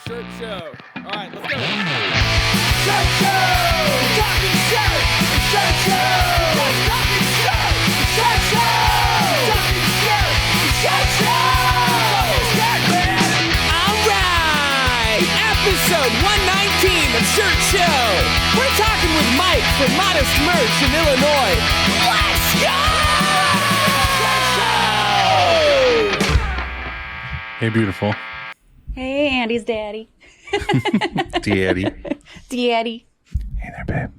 Shirt show. All right, let's go. Shirt show! Talking shirt! Shirt show! Talking shirt! Shirt show! Talking shirt! Shirt show! Shirt man! All right, episode 119 of Shirt Show. We're talking with Mike from Modest Merch in Illinois. Let's go! Hey, beautiful. Hey, Andy's daddy. Daddy. Daddy. Hey there, babe.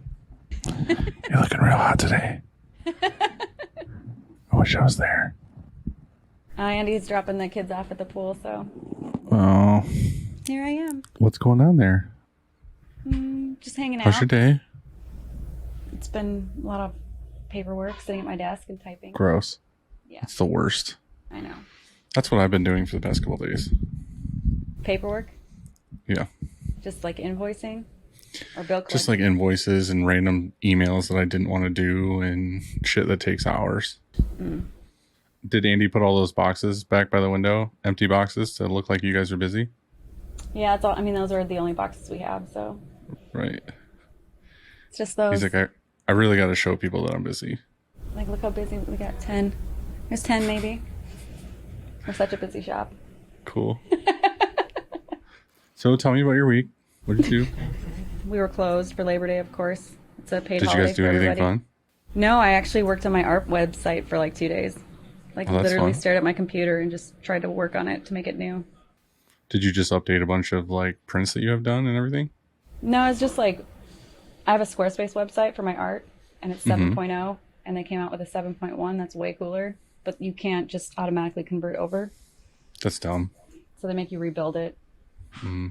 You're looking real hot today. I wish I was there. Andy's dropping the kids off at the pool, so Oh, here I am. what's going on there? Just hanging out. How's your day? It's been a lot of paperwork, sitting at my desk and typing. Gross. Yeah, It's the worst. I know. That's what I've been doing for the past couple days. Paperwork? Yeah. Just like invoicing? Or bill collecting? Just like invoices and random emails that I didn't want to do and shit that takes hours. Did Andy put all those boxes back by the window? Empty boxes to look like you guys are busy? Yeah, it's all. I mean, those are the only boxes we have, so Right. it's just those. He's like, I really got to show people that I'm busy. Like, look how busy we got. 10. There's 10 maybe. We're such a busy shop. Cool. So tell me about your week. What did you do? We were closed for Labor Day, of course. It's a paid Did you holiday guys do for anything everybody. fun? No, I actually worked on my art website for like 2 days. Like, Oh, that's literally fun. stared at my computer and just tried to work on it to make it new. Did you just update a bunch of like prints that you have done and everything? No, it's just like, I have a Squarespace website for my art, and it's 7.0, and they came out with a 7.1 that's way cooler, but you can't just automatically convert over. That's dumb. So they make you rebuild it. That's how they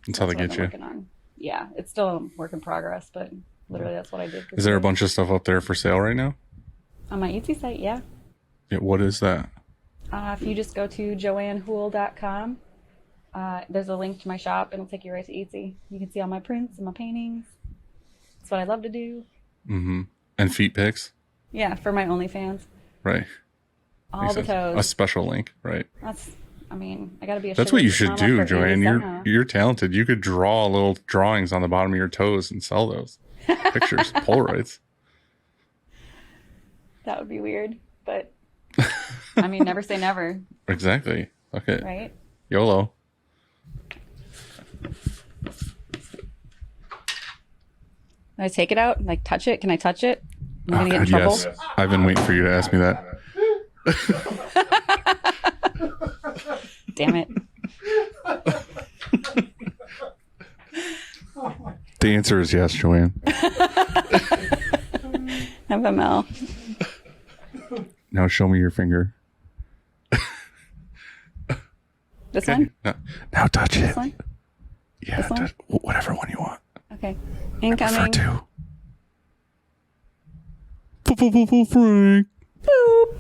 That's what I've get been you. working on. Yeah, it's still a work in progress, but literally that's what I did. Is there a bunch of stuff up there for sale right now? On my Etsy site, yeah. Yeah, what is that? If you just go to joannehool.com, there's a link to my shop, and it'll take you right to Etsy. You can see all my prints and my paintings. That's what I love to do. And feet pics? Yeah, for my OnlyFans. Right. All Makes the sense. toes. A special link, right? I mean, I gotta be a That's sugar what you should mama do, for Joanne. 80 somehow. You're talented. You could draw little drawings on the bottom of your toes and sell those pictures, Polaroids. That would be weird, but I mean, never say never, Exactly. Fuck it. right? YOLO. Can I take it out? Like, touch it? Can I touch it? I'm gonna get in God, trouble. yes. I've been waiting for you to ask me that. Damn it. The answer is yes, Joanne. FML. Now show me your finger. This one? Now touch This it. one? Yeah, This one? whatever one you want. Okay. Prefer Incoming. to. Frank. Boop.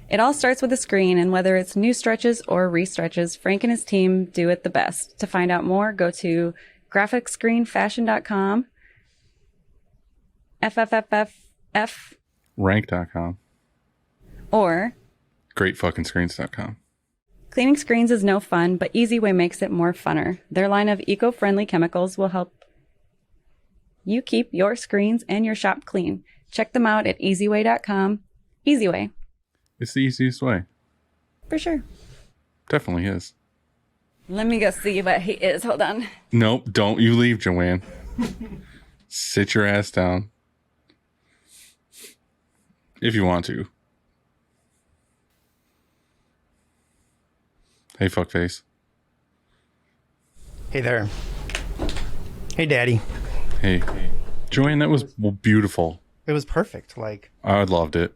It all starts with a screen, and whether it's new stretches or restretches, Frank and his team do it the best. To find out more, go to graphicscreenfashion.com, FFFFF, Rank.com. or GreatFuckingScreens.com. cleaning screens is no fun, but EasyWay makes it more funner. Their line of eco-friendly chemicals will help you keep your screens and your shop clean. Check them out at easyway.com. EasyWay, It's the easiest way. for sure. Definitely is. Let me go see what he is. Hold on. Nope, don't you leave, Joanne. Sit your ass down. If you want to. Hey, fuckface. Hey there. Hey, Daddy. Hey. Joanne, that was beautiful. It was perfect. Like, I loved it.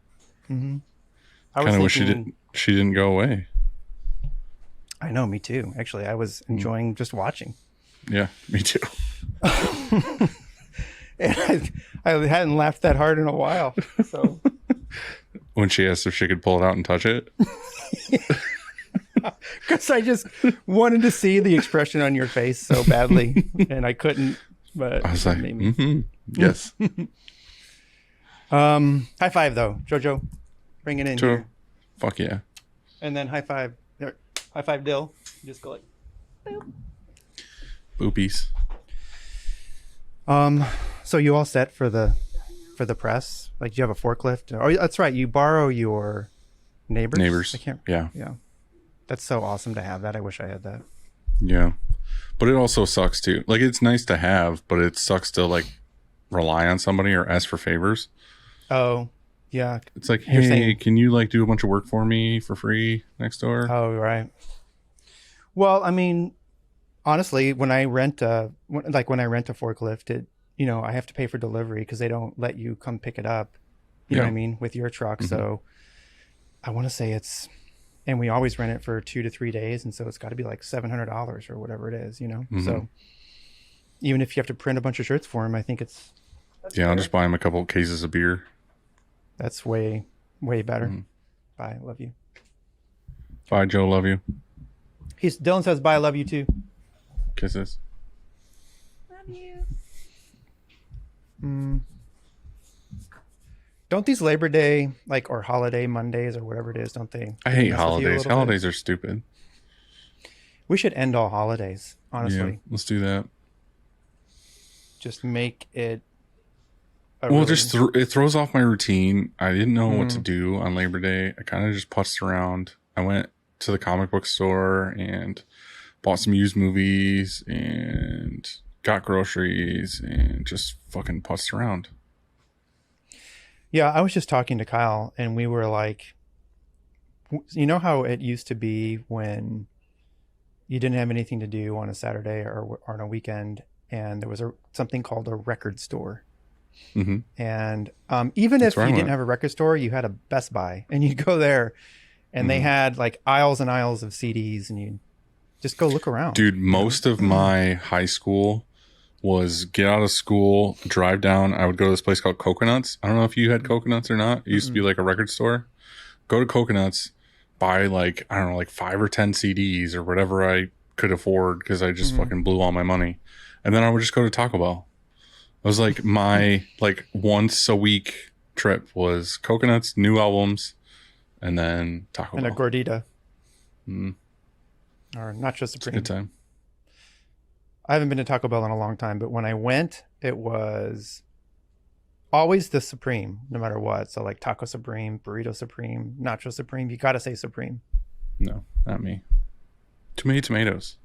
I was Kind of wish thinking, she didn't go away. I know, me too. Actually, I was enjoying just watching. Yeah, me too. And I hadn't laughed that hard in a while. So When she asked if she could pull it out and touch it. because I just wanted to see the expression on your face so badly, and I couldn't. But I was like, maybe. yes. High five though, Jojo. Bring it in Sure. here. Fuck yeah. And then high five. There. High five, Dill. You just go like. Boopies. So you all set for the press? Like, do you have a forklift? Oh, that's right. You borrow your neighbors. I can't. Yeah. Yeah. That's so awesome to have that. I wish I had that. Yeah. But it also sucks too. Like, it's nice to have, but it sucks to like rely on somebody or ask for favors. Oh, yeah. It's like, You're hey, saying- can you like do a bunch of work for me for free next door? Oh, right. Well, I mean, honestly, when I rent a forklift, I have to pay for delivery because they don't let you come pick it up. You know what I mean? With your truck. Mm-hmm. So I want to say and we always rent it for 2 to 3 days. And so it's got to be like $700 or whatever it is, Mm-hmm. So even if you have to print a bunch of shirts for them, I think that's I'll just buy him a couple cases of beer. That's way, way better. Mm-hmm. Bye. Love you. Bye, Joe. Love you. Dylan says, bye. I love you too. Kisses. Love you. Don't these Labor Day, or holiday Mondays or whatever it is, don't they? I hate mess with you a holidays. little bit? Holidays are stupid. We should end all holidays, honestly. Yeah, let's do that. Just make it. It throws off my routine. I didn't know what to do on Labor Day. I kind of just putzed around. I went to the comic book store and bought some used movies and got groceries and just fucking putzed around. Yeah, I was just talking to Kyle and we were like, you know how it used to be when you didn't have anything to do on a Saturday or on a weekend and there was something called a record store. Mm-hmm. And even if you didn't have a record store, you had a Best Buy and you'd go there and they had like aisles and aisles of CDs and you'd just go look around. Dude, most of my high school was get out of school, drive down. I would go to this place called Coconuts. I don't know if you had Coconuts or not. It used to be like a record store. Go to Coconuts, buy like 5 or 10 CDs or whatever I could afford because I just fucking blew all my money. And then I would just go to Taco Bell. It was like my once a week trip was Coconuts, new albums, and then Taco Bell. And a gordita. Mm. Or Nacho Supreme. Good time. I haven't been to Taco Bell in a long time, but when I went, it was always the Supreme, no matter what. So like Taco Supreme, Burrito Supreme, Nacho Supreme. You got to say Supreme. No, not me. Too many tomatoes.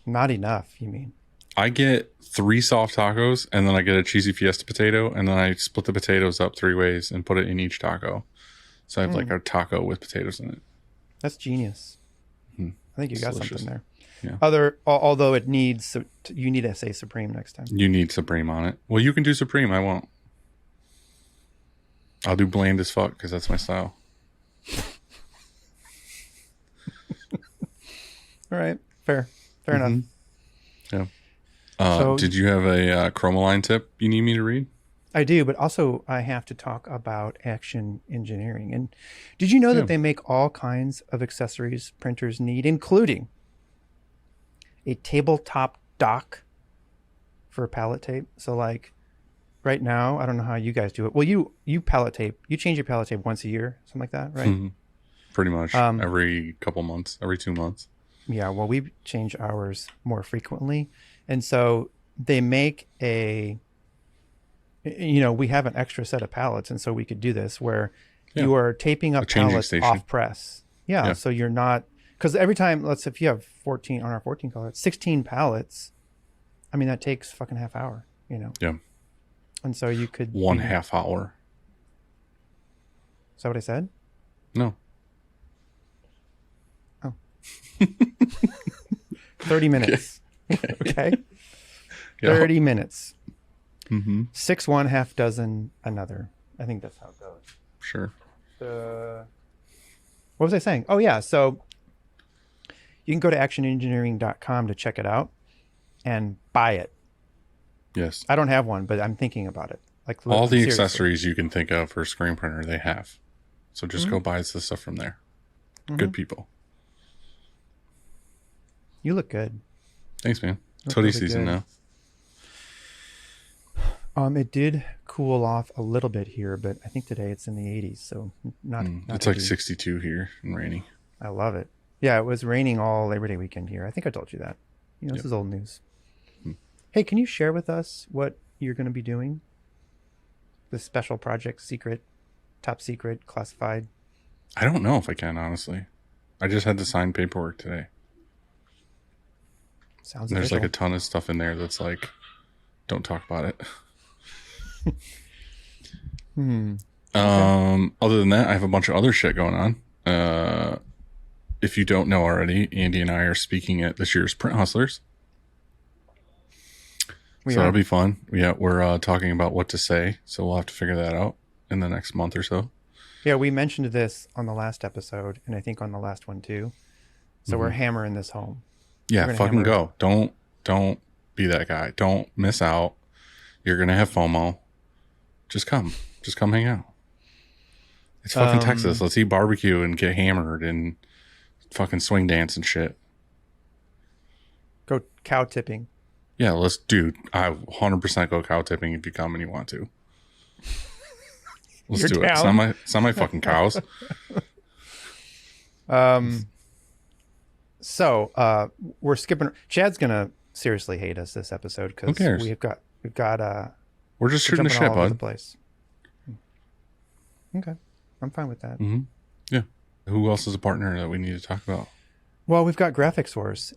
Not enough, you mean? I get 3 soft tacos, and then I get a cheesy fiesta potato, and then I split the potatoes up 3 ways and put it in each taco. So I have like a taco with potatoes in it. That's genius. I think you got delicious. something there. Yeah. Although it needs, you need to say Supreme next time. You need Supreme on it. Well, you can do Supreme. I won't. I'll do bland as fuck because that's my style. All right. Fair enough. Yeah. So- did you have a Chromaline tip you need me to read? I do, but also I have to talk about Action Engineering. And did you know that they make all kinds of accessories printers need, including a tabletop dock for pallet tape? So like right now, I don't know how you guys do it. Well, you pallet tape, you change your pallet tape once a year, something like that, right? Mm-hmm. Pretty much every couple months, every 2 months. Yeah, well, we change ours more frequently. And so they make we have an extra set of pallets. And so we could do this where you are taping up changing pallets station. off press. Yeah. So you're not, because every time, if you have 14 on our 14 color, 16 pallets, I mean, that takes fucking half hour, Yeah. And so you could. 1/2 hour. Is that what I said? No. Oh. 30 minutes. Okay. Yeah. 30 minutes. Mm-hmm. 6 one, half dozen another. I think that's how it goes. Sure. What was I saying? Oh, yeah. So you can go to actionengineering.com to check it out and buy it. Yes. I don't have one, but I'm thinking about it. All the seriously. accessories you can think of for a screen printer, they have. So just go buy the stuff from there. Good people. You look good. Thanks, man. It's Look hoodie really season good. now. It did cool off a little bit here, but I think today it's in the 80s, so not It's like heavy. 62 here and rainy. I love it. Yeah, it was raining all Labor Day weekend here. I think I told you that. This is old news. Hey, can you share with us what you're going to be doing? This special project, secret, top secret, classified. I don't know if I can, honestly. I just had to sign paperwork today. Sounds And there's official. like a ton of stuff in there that's like, don't talk about it. Other than that, I have a bunch of other shit going on. If you don't know already, Andy and I are speaking at this year's Print Hustlers. So that'll be fun. Yeah, we're talking about what to say. So we'll have to figure that out in the next month or so. Yeah, we mentioned this on the last episode, and I think on the last one too. So we're hammering this home. Yeah, fucking go. Don't be that guy. Don't miss out. You're going to have FOMO. Just come hang out. It's fucking Texas. Let's eat barbecue and get hammered and fucking swing dance and shit. Go cow tipping. Yeah, dude, I 100% go cow tipping if you come and you want to. Let's You're do it. down. It's not my fucking cows. So we're skipping. Chad's gonna seriously hate us this episode because Who cares? we've got We're just shooting the jumping shit, all over the bud. place. Okay, I'm fine with that. Yeah. Who else is a partner that we need to talk about? Well, we've got Graphic Source.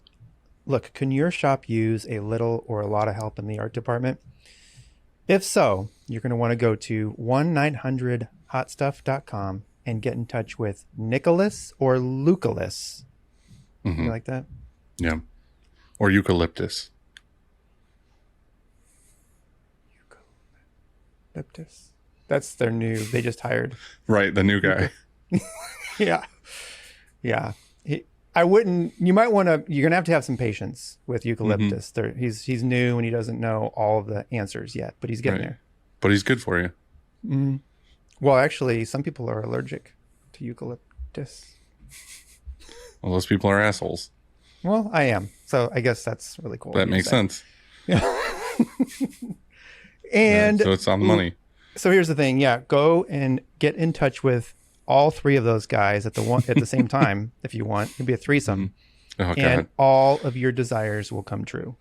Look, can your shop use a little or a lot of help in the art department? If so, you're going to want to go to 1-900hotstuff.com and get in touch with Nicholas or Lucalis. You like that? Yeah. Or eucalyptus. Eucalyptus. That's their new. They just hired. Right, the new guy. Yeah. Yeah. I wouldn't. You might want to. You're gonna have some patience with Eucalyptus. He's new and he doesn't know all of the answers yet, but he's getting there. But he's good for you. Well, actually, some people are allergic to eucalyptus. Well, those people are assholes. Well, I am. So I guess that's really cool. That makes sense. And so it's on the money. So here's the thing. Yeah, go and get in touch with all three of those guys at the same time if you want. It'd be a threesome. Oh, God. And all of your desires will come true.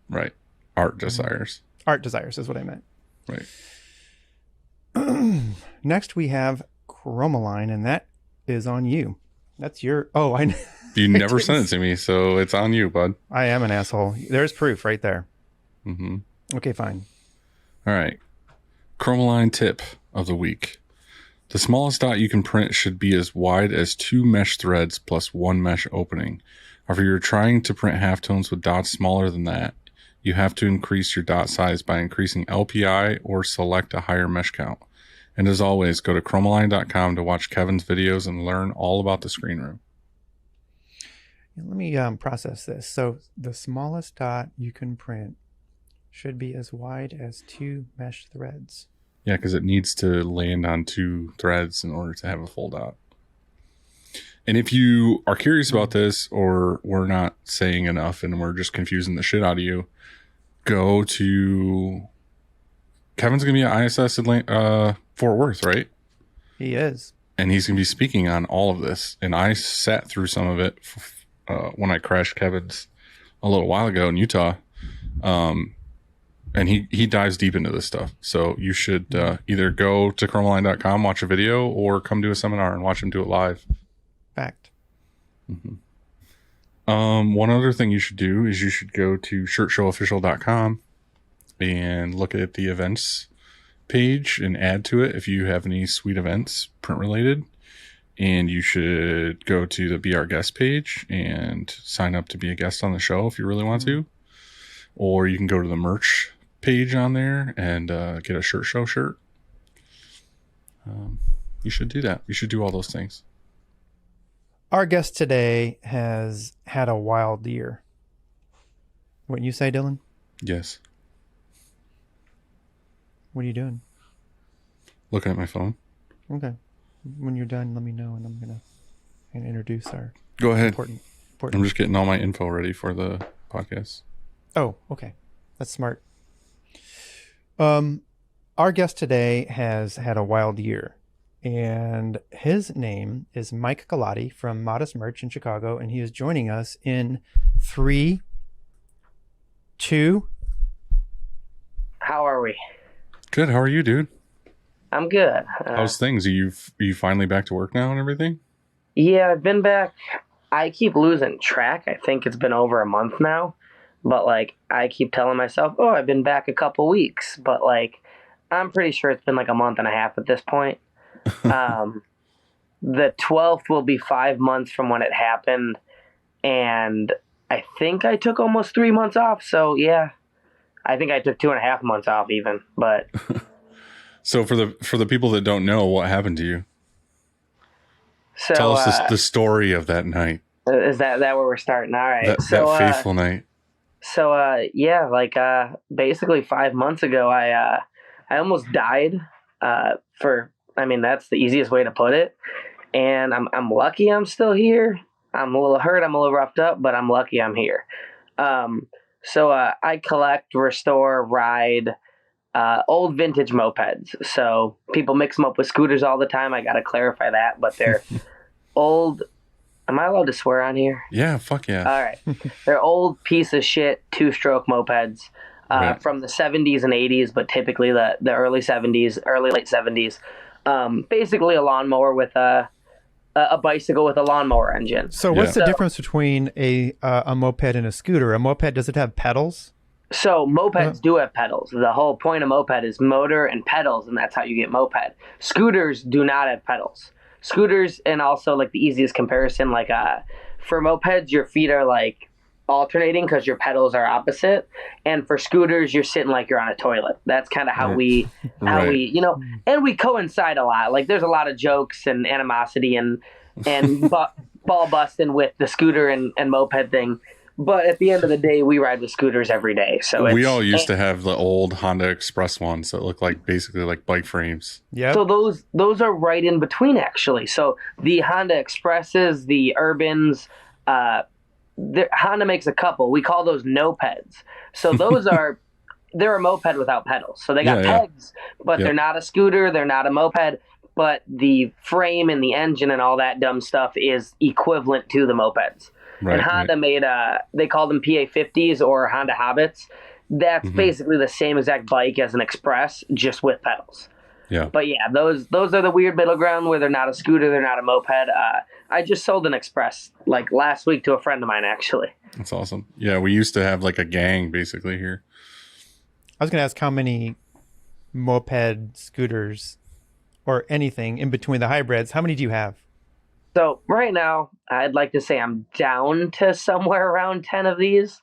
Right. Art desires. Art desires is what I meant. Right. Next we have Chromaline, and that is on you. That's your. Oh, I. You never sent it to me, so it's on you, bud. I am an asshole. There's proof right there. Mm-hmm. Okay, fine. All right. Chromaline tip of the week. The smallest dot you can print should be as wide as 2 mesh threads plus 1 mesh opening. However, you're trying to print halftones with dots smaller than that, you have to increase your dot size by increasing LPI or select a higher mesh count. And as always, go to chromaline.com to watch Kevin's videos and learn all about the screen room. Let me process this. So the smallest dot you can print should be as wide as 2 mesh threads. Yeah, because it needs to land on 2 threads in order to have a full dot. And if you are curious about this, or we're not saying enough and we're just confusing the shit out of you, go to Kevin's going to be at ISS Fort Worth, right? He is. And he's going to be speaking on all of this. And I sat through some of it when I crashed Kevin's a little while ago in Utah. And he dives deep into this stuff. So you should either go to chromaline.com, watch a video, or come to a seminar and watch him do it live. Fact. One other thing you should do is you should go to shirtshowofficial.com and look at the events page and add to it if you have any sweet events print related. And you should go to the Be Our Guest page and sign up to be a guest on the show if you really want to. Or you can go to the merch page on there and get a Shirt Show shirt. You should do that. You should do all those things. Our guest today has had a wild year. Wouldn't you say, Dylan? Yes. What are you doing? Looking at my phone. Okay. When you're done, let me know, and I'm gonna introduce our Go ahead. important. I'm just getting all my info ready for the podcast. Oh, okay. That's smart. Our guest today has had a wild year, and his name is Mike Golotti from Modest Merch in Chicago, and he is joining us in 3, 2, How are we? Good. How are you, dude? I'm good. How's things? Are you finally back to work now and everything? Yeah, I've been back. I keep losing track. I think it's been over a month now. But, like, I keep telling myself, oh, I've been back a couple weeks. But, like, I'm pretty sure it's been like a month and a half at this point. The 12th will be 5 months from when it happened. And I think I took almost 3 months off. So, yeah, I think I took 2.5 months off even. But So for the people that don't know, what happened to you? so Tell us the story of that night. is that where we're starting? All right. That fateful night. So, yeah, like, basically 5 months ago, I almost died, that's the easiest way to put it. And I'm lucky I'm still here. I'm a little hurt. I'm a little roughed up, but I'm lucky I'm here. I collect, restore, ride, old vintage mopeds. So people mix them up with scooters all the time. I got to clarify that, but they're old. Am I allowed to swear on here? Yeah, fuck yeah. All right. They're old piece of shit 2-stroke mopeds from the 70s and 80s, but typically the early 70s, late 70s. Basically a lawnmower with a bicycle with a lawnmower engine. So what's the difference between a moped and a scooter? A moped, does it have pedals? So mopeds do have pedals. The whole point of moped is motor and pedals, and that's how you get moped. Scooters do not have pedals. Scooters, and also like the easiest comparison, like for mopeds, your feet are like alternating because your pedals are opposite, and for scooters, you're sitting like you're on a toilet. That's kind of how we, and we coincide a lot. Like there's a lot of jokes and animosity and ball busting with the scooter and moped thing. But at the end of the day, we ride with scooters every day. So we all used to have the old Honda Express ones that look like basically like bike frames. Yeah. So those are right in between, actually. So the Honda Expresses, the Urbans, Honda makes a couple. We call those no-peds. So those they're a moped without pedals. So they got pegs, but they're not a scooter. They're not a moped. But the frame and the engine and all that dumb stuff is equivalent to the mopeds. Right, and Honda made, they called them PA50s or Honda Hobbits. That's basically the same exact bike as an Express, just with pedals. Yeah. But yeah, those are the weird middle ground where they're not a scooter, they're not a moped. I just sold an Express like last week to a friend of mine, actually. That's awesome. Yeah, we used to have like a gang basically here. I was going to ask how many moped, scooters, or anything in between the hybrids. How many do you have? So right now, I'd like to say I'm down to somewhere around 10 of these.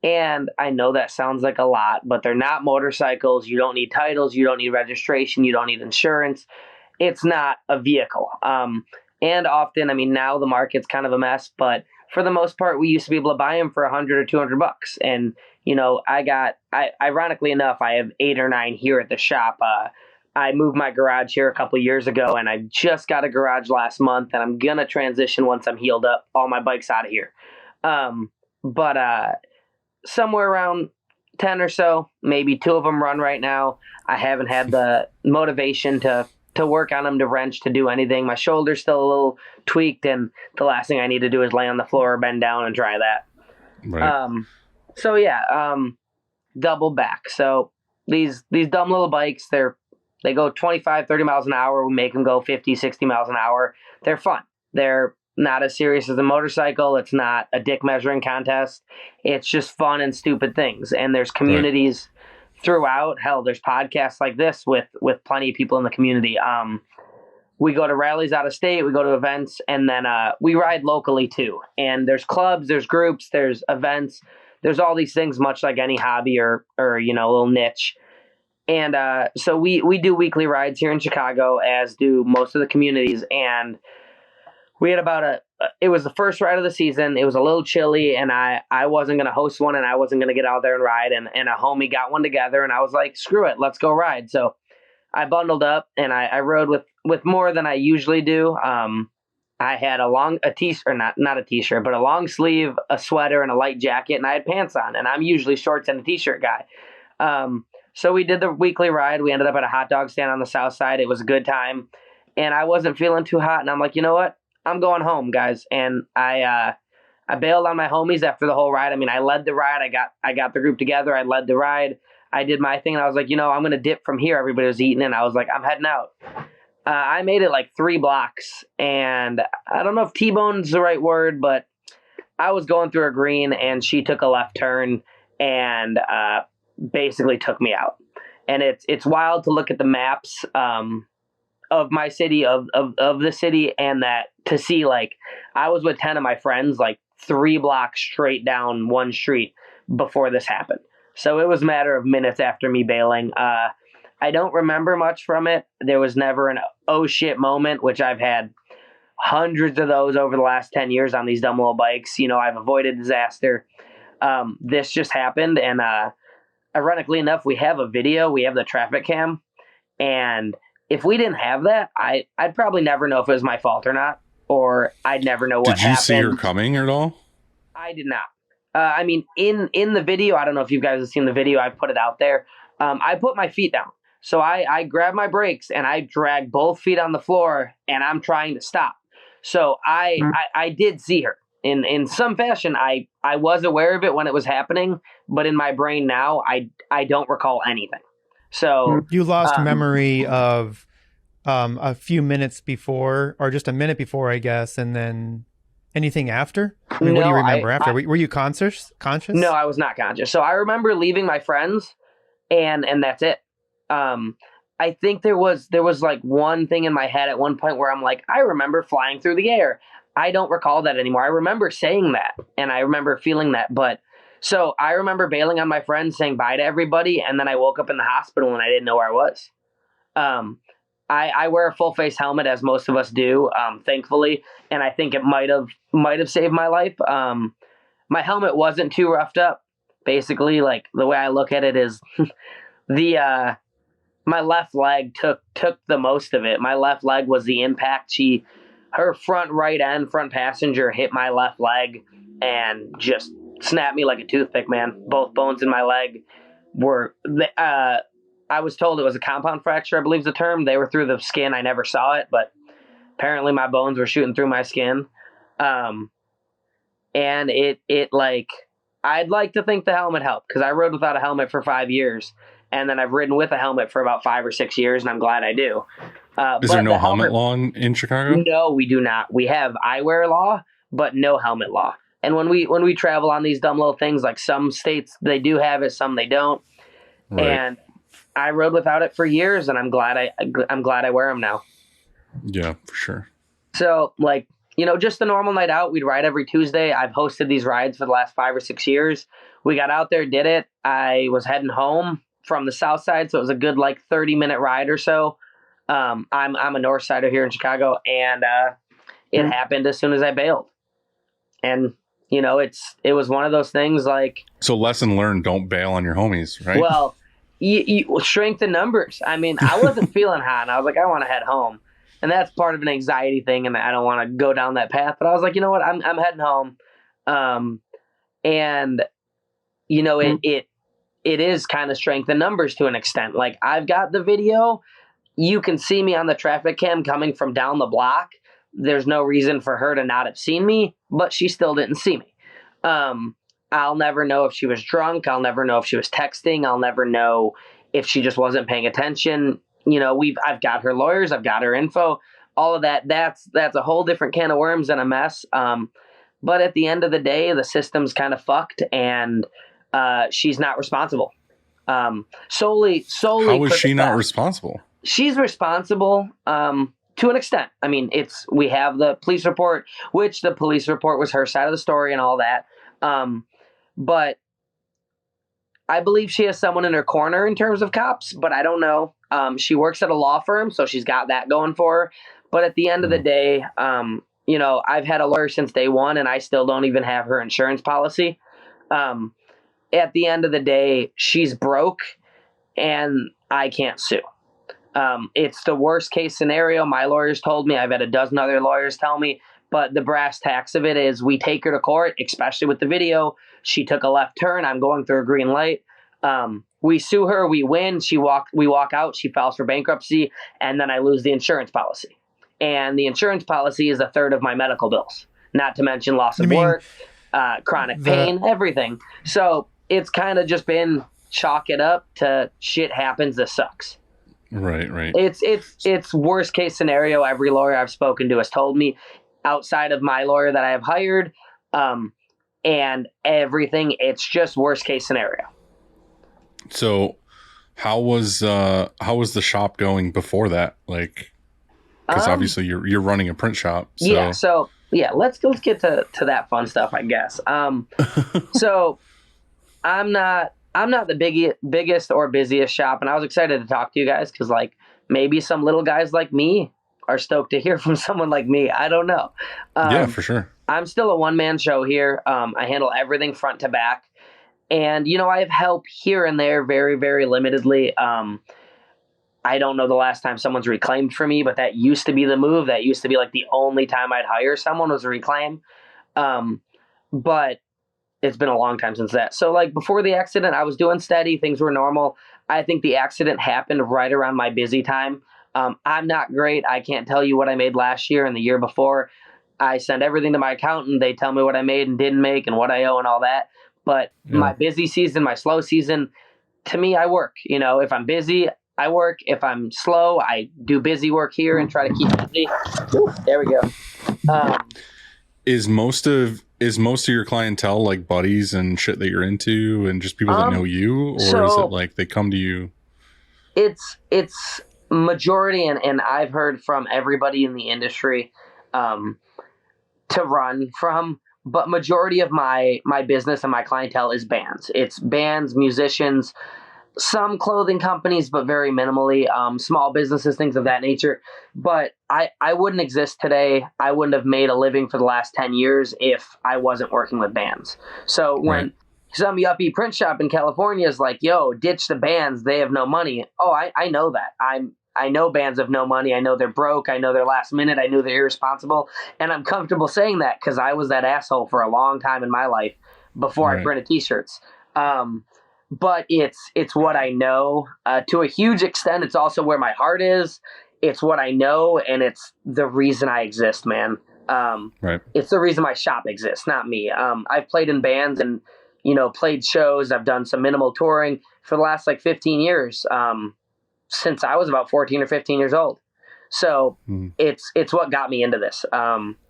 And I know that sounds like a lot, but they're not motorcycles. You don't need titles. You don't need registration. You don't need insurance. It's not a vehicle. And often, now the market's kind of a mess, but for the most part, we used to be able to buy them for $100 or $200. And, ironically enough, I have 8 or 9 here at the shop. I moved my garage here a couple years ago, and I just got a garage last month, and I'm going to transition once I'm healed up all my bikes out of here. Somewhere around 10 or so, maybe 2 of them run right now. I haven't had the motivation to work on them, to wrench, to do anything. My shoulder's still a little tweaked, and the last thing I need to do is lay on the floor or bend down and try that. Right. Double back. So these dumb little bikes, they go 25, 30 miles an hour. We make them go 50, 60 miles an hour. They're fun. They're not as serious as a motorcycle. It's not a dick measuring contest. It's just fun and stupid things. And there's communities throughout. Hell, there's podcasts like this with plenty of people in the community. We go to rallies out of state. We go to events. And then we ride locally too. And there's clubs, there's groups, there's events. There's all these things, much like any hobby or a little niche. And so we do weekly rides here in Chicago, as do most of the communities. And we had it was the first ride of the season. It was a little chilly, and I wasn't going to host one, and I wasn't going to get out there and ride. And a homie got one together, and I was like, screw it, let's go ride. So I bundled up, and I rode with more than I usually do. I had a t-shirt, not a t-shirt, but a long sleeve, a sweater, and a light jacket, and I had pants on. And I'm usually shorts and a t-shirt guy. So we did the weekly ride. We ended up at a hot dog stand on the south side. It was a good time. And I wasn't feeling too hot. And I'm like, you know what? I'm going home, guys. And I bailed on my homies after the whole ride. I led the ride. I got the group together. I led the ride. I did my thing, and I was like, I'm going to dip from here. Everybody was eating, and I was like, I'm heading out. I made it like 3 blocks, and I don't know if T-bone's the right word, but I was going through a green, and she took a left turn and basically took me out. And it's wild to look at the maps of my city, of the city, and that to see, like, I was with 10 of my friends, like 3 blocks straight down one street before this happened. So it was a matter of minutes after me bailing. I don't remember much from it. There was never an oh shit moment, which I've had hundreds of those over the last 10 years on these dumb little bikes. I've avoided disaster. This just happened, and ironically enough, we have a video. We have the traffic cam, and if we didn't have that, I'd probably never know if it was my fault or not, or I'd never know what happened. Did you see her coming at all? I did not. I mean, in the video, I don't know if you guys have seen the video. I put it out there. I put my feet down. So I grab my brakes and I drag both feet on the floor, and I'm trying to stop. So I did see her in some fashion. I was aware of it when it was happening, but in my brain now, I don't recall anything. So you lost memory of a few minutes before, or just a minute before, I guess, and then anything after? I mean, what do you remember after? Were you conscious? No, I was not conscious. So I remember leaving my friends, and that's it. I think there was like one thing in my head at one point where I'm like, I remember flying through the air. I don't recall that anymore. I remember saying that, and I remember feeling that. But so I remember bailing on my friends, saying bye to everybody, and then I woke up in the hospital and I didn't know where I was. I wear a full face helmet, as most of us do, thankfully, and I think it might have saved my life. My helmet wasn't too roughed up. Basically, like, the way I look at it is my left leg took the most of it. My left leg was the impact. Her front passenger hit my left leg and just snapped me like a toothpick, man. Both bones in my leg were, I was told it was a compound fracture, I believe is the term. They were through the skin. I never saw it, but apparently my bones were shooting through my skin. And it like, I'd like to think the helmet helped, because I rode without a helmet for 5 years. And then I've ridden with a helmet for about 5 or 6 years, and I'm glad I do. Is there no helmet law in Chicago? No, we do not. We have eyewear law, but no helmet law. And when we travel on these dumb little things, like some states they do have it, some they don't. Right. And I rode without it for years, and I'm glad I wear them now. Yeah, for sure. So, like, just a normal night out, we'd ride every Tuesday. I've hosted these rides for the last 5 or 6 years. We got out there, did it. I was heading home from the south side, so it was a good like 30-minute ride or so. I'm a north sider here in Chicago, and it happened as soon as I bailed. And it was one of those things like. So lesson learned: don't bail on your homies, right? Well, you strength in numbers. I mean, I wasn't feeling hot, and I was like, I want to head home, and that's part of an anxiety thing, and I don't want to go down that path. But I was like, you know what, I'm heading home, and it is kind of strength in numbers to an extent. Like, I've got the video. You can see me on the traffic cam coming from down the block. There's no reason for her to not have seen me, but she still didn't see me. I'll never know if she was drunk. I'll never know if she was texting. I'll never know if she just wasn't paying attention. I've got her lawyers. I've got her info. All of that. That's a whole different can of worms and a mess. But at the end of the day, the system's kind of fucked, and she's not responsible. Solely. How is she not responsible? She's responsible to an extent. I mean, we have the police report, which the police report was her side of the story and all that. But I believe she has someone in her corner in terms of cops, but I don't know. She works at a law firm, so she's got that going for her. But at the end of the day, I've had a lawyer since day one, and I still don't even have her insurance policy. At the end of the day, she's broke, and I can't sue. It's the worst case scenario. My lawyers told me. I've had a dozen other lawyers tell me. But the brass tacks of it is we take her to court, especially with the video. She took a left turn. I'm going through a green light. We sue her. We win. We walk out. She files for bankruptcy. And then I lose the insurance policy. And the insurance policy is a third of my medical bills, not to mention loss of work, chronic pain, everything. So it's kind of just been chalk it up to shit happens. This sucks. Right. It's worst case scenario. Every lawyer I've spoken to has told me, outside of my lawyer that I have hired, and everything, it's just worst case scenario. So how was the shop going before that? Like, because obviously you're running a print shop. So. Yeah. So yeah, let's get to that fun stuff, I guess. So I'm not the biggest or busiest shop, and I was excited to talk to you guys because like maybe some little guys like me are stoked to hear from someone like me. I don't know. Yeah, for sure. I'm still a one-man show here. I handle everything front to back. And, I have help here and there very, very limitedly. I don't know the last time someone's reclaimed for me, but that used to be the move. That used to be like the only time I'd hire someone was a reclaim. But it's been a long time since that. So like before the accident, I was doing steady. Things were normal. I think the accident happened right around my busy time. I'm not great. I can't tell you what I made last year and the year before. I send everything to my accountant. They tell me what I made and didn't make and what I owe and all that. But my busy season, my slow season, to me, I work. If I'm busy, I work. If I'm slow, I do busy work here and try to keep busy. Ooh, there we go. Is most of your clientele like buddies and shit that you're into and just people that know you, or is it like they come to you? It's majority, and I've heard from everybody in the industry to run from. But majority of my business and my clientele is bands. It's bands, musicians, some clothing companies, but very minimally, small businesses, things of that nature. But I wouldn't exist today. I wouldn't have made a living for the last 10 years if I wasn't working with bands. So when some yuppie print shop in California is like, yo, ditch the bands, they have no money. Oh, I know that. I know bands have no money. I know they're broke. I know they're last minute. I know they're irresponsible. And I'm comfortable saying that because I was that asshole for a long time in my life before I printed t-shirts. But it's what I know. To a huge extent, it's also where my heart is. It's what I know, and it's the reason I exist, man. It's the reason my shop exists, not me. I've played in bands and, played shows. I've done some minimal touring for the last 15 years. Since I was about 14 or 15 years old. So it's what got me into this.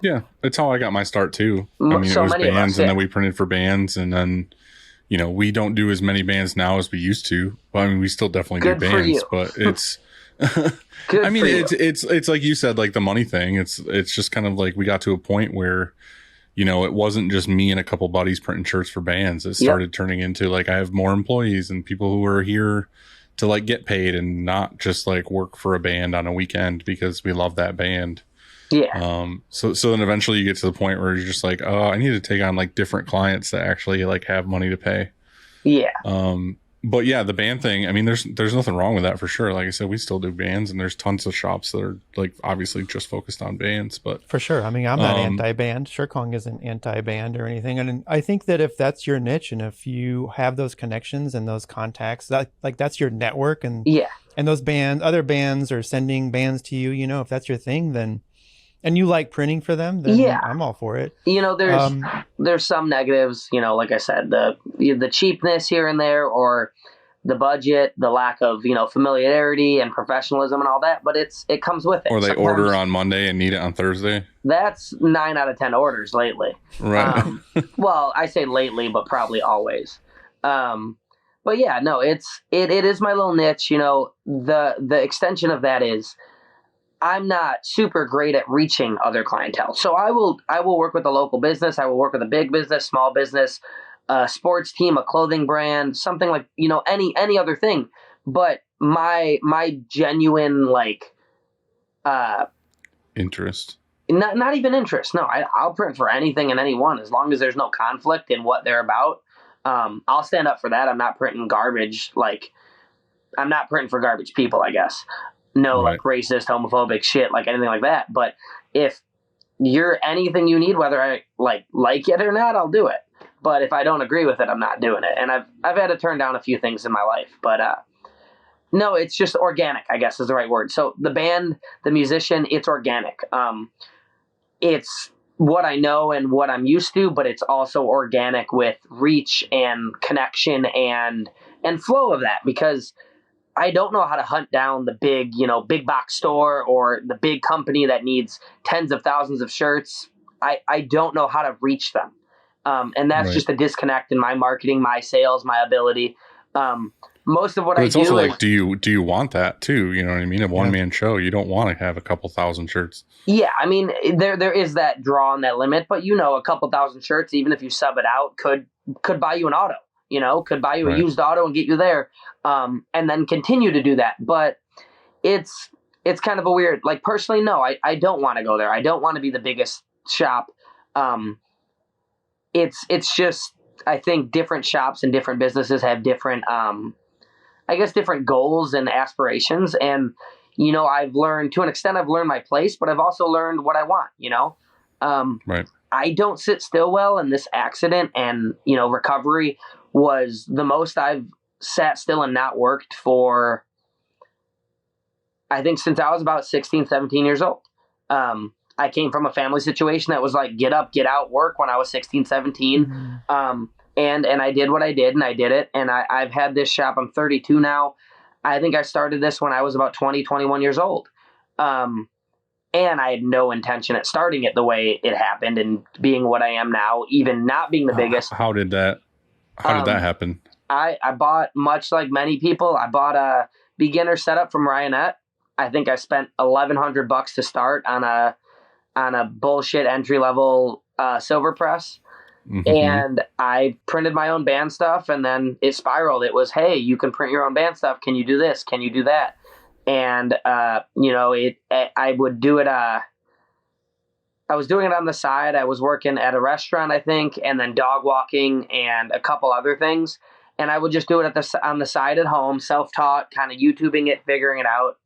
Yeah, it's how I got my start too. I mean, so it was many of bands us, and then we printed for bands, and then, we don't do as many bands now as we used to. Well, I mean, we still definitely Good do for bands, you. but it's, Good I mean, for you. it's like you said, like the money thing, it's just kind of like we got to a point where, it wasn't just me and a couple buddies printing shirts for bands. It started turning into like, I have more employees and people who are here to like get paid and not just like work for a band on a weekend because we love that band. Yeah. So then eventually you get to the point where you're just like, oh, I need to take on like different clients that actually like have money to pay. Yeah. But yeah, the band thing, I mean, there's nothing wrong with that for sure. Like I said, we still do bands, and there's tons of shops that are like obviously just focused on bands, but For sure. I mean, I'm not anti-band. Shirkong isn't anti-band or anything. And I think that if that's your niche and if you have those connections and those contacts, that's your network, and those other bands are sending bands to you, if that's your thing, then, and you like printing for them, then I'm all for it. There's some negatives, like I said, the cheapness here and there, or the budget, the lack of, familiarity and professionalism and all that, but it comes with it. Or they Sometimes order on Monday and need it on Thursday. That's 9 out of 10 orders lately. Right. Well, I say lately, but probably always. But yeah, no, it is my little niche. The extension of that is I'm not super great at reaching other clientele. So I will work with a local business. I will work with a big business, small business, a sports team, a clothing brand, something like, any other thing. But my genuine interest. Not even interest. No, I'll print for anything and anyone as long as there's no conflict in what they're about. I'll stand up for that. I'm not printing garbage. I'm not printing for garbage people, I guess. No, Right. racist, homophobic shit, anything like that. But if you're anything you need, whether I like it or not, I'll do it. But if I don't agree with it, I'm not doing it. And I've had to turn down a few things in my life. But no, it's just organic, I guess is the right word. So the band, the musician, it's organic. It's what I know and what I'm used to, but it's also organic with reach and connection and flow of that, because I don't know how to hunt down the big, big box store or the big company that needs tens of thousands of shirts. I don't know how to reach them. And that's Right. just a disconnect in my marketing, my sales, my ability. Most of what But I it's do also is, like, do you want that too? You know what I mean? A one-man show, you don't want to have a couple thousand shirts. yeah, I mean, there is that draw on that limit, but a couple thousand shirts, even if you sub it out, could buy you an auto, could buy you a Right. used auto and get you there, and then continue to do that. But it's kind of a weird, like, personally, no, I don't want to go there. I don't want to be the biggest shop. It's just, I think different shops and different businesses have different, I guess, different goals and aspirations. And, I've learned, to an extent, I've learned my place, but I've also learned what I want, Right. I don't sit still well, and this accident and, recovery was the most I've sat still and not worked for, I think, since I was about 16, 17 years old. I came from a family situation that was like, get up, get out, work when I was 16, 17. Mm-hmm. And I did what I did, and I did it. And I've had this shop. I'm 32 now. I think I started this when I was about 20, 21 years old. And I had no intention at starting it the way it happened and being what I am now, even not being the biggest. How did that happen? I bought, much like many people, I bought a beginner setup from Ryanette. I think I spent $1,100 to start on a bullshit entry level silver press. Mm-hmm. And I printed my own band stuff, and then it spiraled. It was, hey, you can print your own band stuff. Can you do this? Can you do that? And, I would do it. I was doing it on the side. I was working at a restaurant, I think, and then dog walking and a couple other things. And I would just do it on the side at home, self-taught, kind of YouTubing it, figuring it out.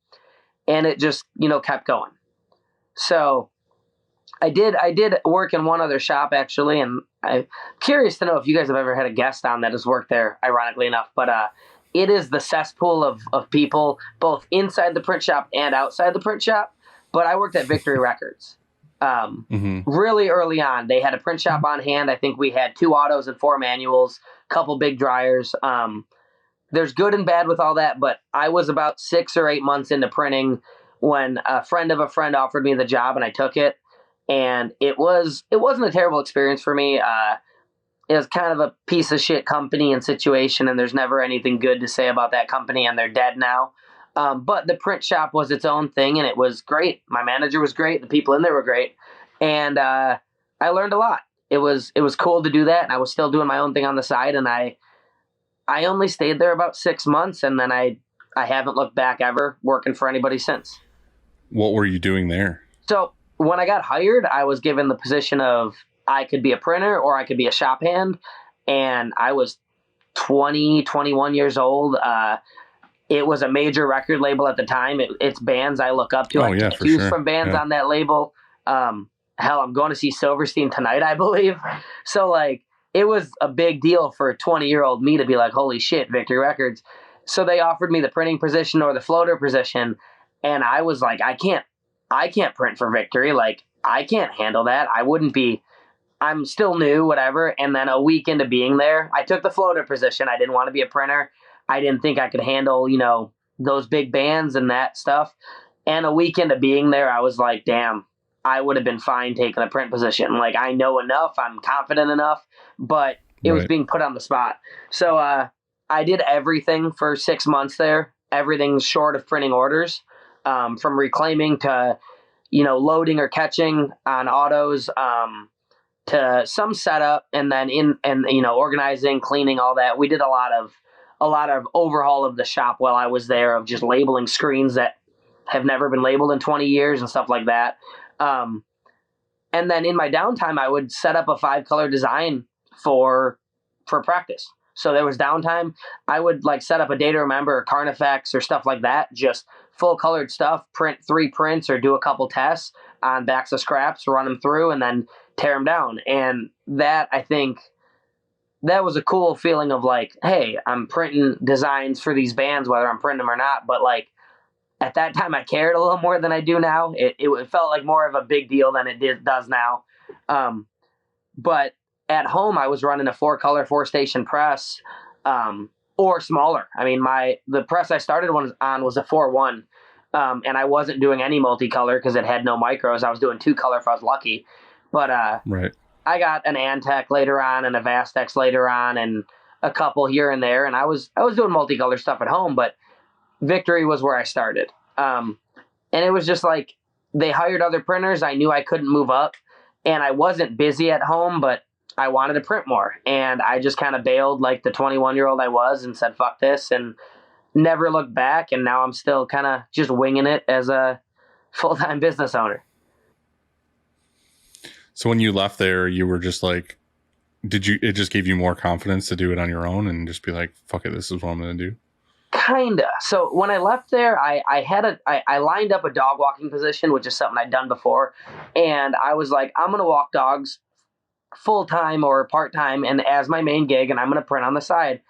And it just, kept going. So I did work in one other shop, actually, and I'm curious to know if you guys have ever had a guest on that has worked there, ironically enough. But it is the cesspool of people, both inside the print shop and outside the print shop. But I worked at Victory Records. Really early on, they had a print shop on hand. I think we had 2 autos and 4 manuals, a couple big dryers. There's good and bad with all that, but I was about 6 or 8 months into printing when a friend of a friend offered me the job, and I took it. And it wasn't a terrible experience for me. It was kind of a piece of shit company and situation, and there's never anything good to say about that company, and they're dead now. But the print shop was its own thing, and it was great. My manager was great. The people in there were great. And I learned a lot. It was cool to do that, and I was still doing my own thing on the side, and I only stayed there about 6 months, and then I haven't looked back ever working for anybody since. What were you doing there? So when I got hired, I was given the position of I could be a printer or I could be a shop hand. And I was 20, 21 years old. It was a major record label at the time. It's bands I look up to. Oh, I yeah, get for cues sure. from bands on that label. Hell, I'm going to see Silverstein tonight, I believe. So, like, it was a big deal for 20-year-old me to be like, holy shit, Victory Records. So they offered me the printing position or the floater position. And I was like, I can't print for Victory. Like, I can't handle that. I'm still new, whatever. And then a week into being there, I took the floater position. I didn't want to be a printer. I didn't think I could handle, those big bands and that stuff. And a week into being there, I was like, damn, I would have been fine taking a print position. Like, I know enough. I'm confident enough, but it was being put on the spot. So I did everything for 6 months there, everything short of printing orders. From reclaiming to, loading or catching on autos, to some setup, and then organizing, cleaning, all that. We did a lot of overhaul of the shop while I was there, of just labeling screens that have never been labeled in 20 years and stuff like that. And then in my downtime, I would set up a 5-color design for practice. So there was downtime. I would set up a day to remember or Carnifex or stuff like that. Just full colored stuff, print 3 prints or do a couple tests on backs of scraps, run them through, and then tear them down. And that, I think, that was a cool feeling of hey, I'm printing designs for these bands, whether I'm printing them or not. But at that time I cared a little more than I do now. It felt like more of a big deal than does now. But at home, I was running a 4-color, 4-station press, or smaller. I mean, the press I started on was a 4-1, and I wasn't doing any multicolor because it had no micros. I was doing 2-color if I was lucky. But Right. I got an Antec later on and a Vastex later on, and a couple here and there. And I was doing multicolor stuff at home, but Victory was where I started. And it was just like they hired other printers. I knew I couldn't move up, and I wasn't busy at home, but I wanted to print more. And I just kind of bailed like the 21-year-old I was and said, fuck this, and never looked back. And now I'm still kind of just winging it as a full-time business owner. So when you left there, you were just like, it just gave you more confidence to do it on your own and just be like, fuck it, this is what I'm going to do? Kinda. So when I left there, I lined up a dog walking position, which is something I'd done before. And I was like, I'm going to walk dogs full time or part time and as my main gig, and I'm going to print on the side.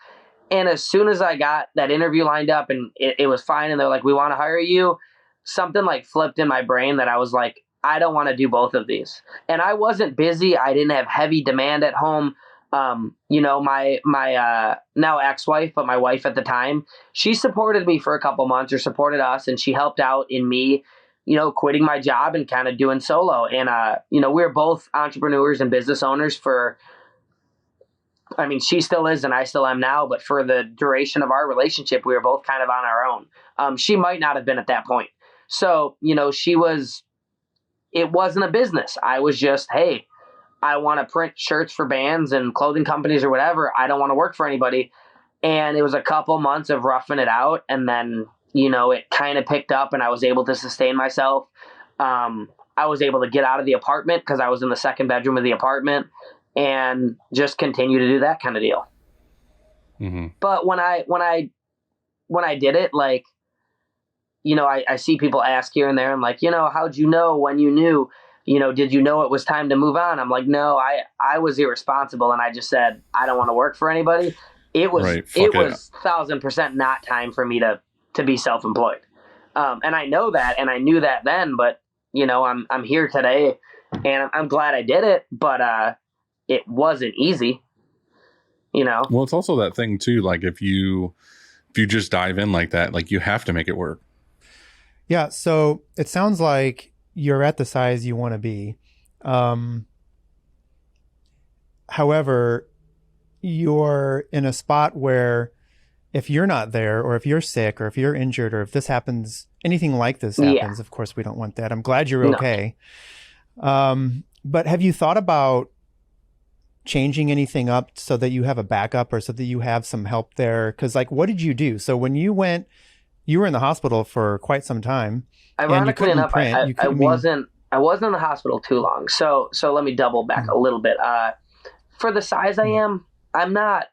And as soon as I got that interview lined up and it was fine, and they're like, we want to hire you, something like flipped in my brain that I was like, I don't want to do both of these. And I wasn't busy. I didn't have heavy demand at home. My now ex-wife, but my wife at the time, she supported me for a couple months, or supported us, and she helped out in me, quitting my job and kind of doing solo. And, we were both entrepreneurs and business owners she still is, and I still am now, but for the duration of our relationship, we were both kind of on our own. She might not have been at that point. So, it wasn't a business. I was just, hey, I want to print shirts for bands and clothing companies or whatever. I don't want to work for anybody. And it was a couple months of roughing it out. And then, it kind of picked up and I was able to sustain myself. I was able to get out of the apartment because I was in the second bedroom of the apartment and just continue to do that kind of deal. Mm-hmm. But when I did it, like, I see people ask here and there, and like, how'd you know when you knew? Did you know it was time to move on? I'm like, no, I was irresponsible, and I just said, I don't want to work for anybody. It was 1,000% not time for me to be self-employed. And I know that, and I knew that then, but I'm here today, and I'm glad I did it, but it wasn't easy. Well, it's also that thing too. Like if you just dive in like that, like you have to make it work. Yeah. So it sounds like you're at the size you want to be. However, you're in a spot where if you're not there, or if you're sick, or if you're injured, or if this happens, anything like this happens, of course, we don't want that. I'm glad you're okay. But have you thought about changing anything up so that you have a backup, or so that you have some help there? Because like, what did you do? So when you went, you were in the hospital for quite some time. Ironically enough, I wasn't in the hospital too long. So let me double back a little bit. For the size I am, I'm not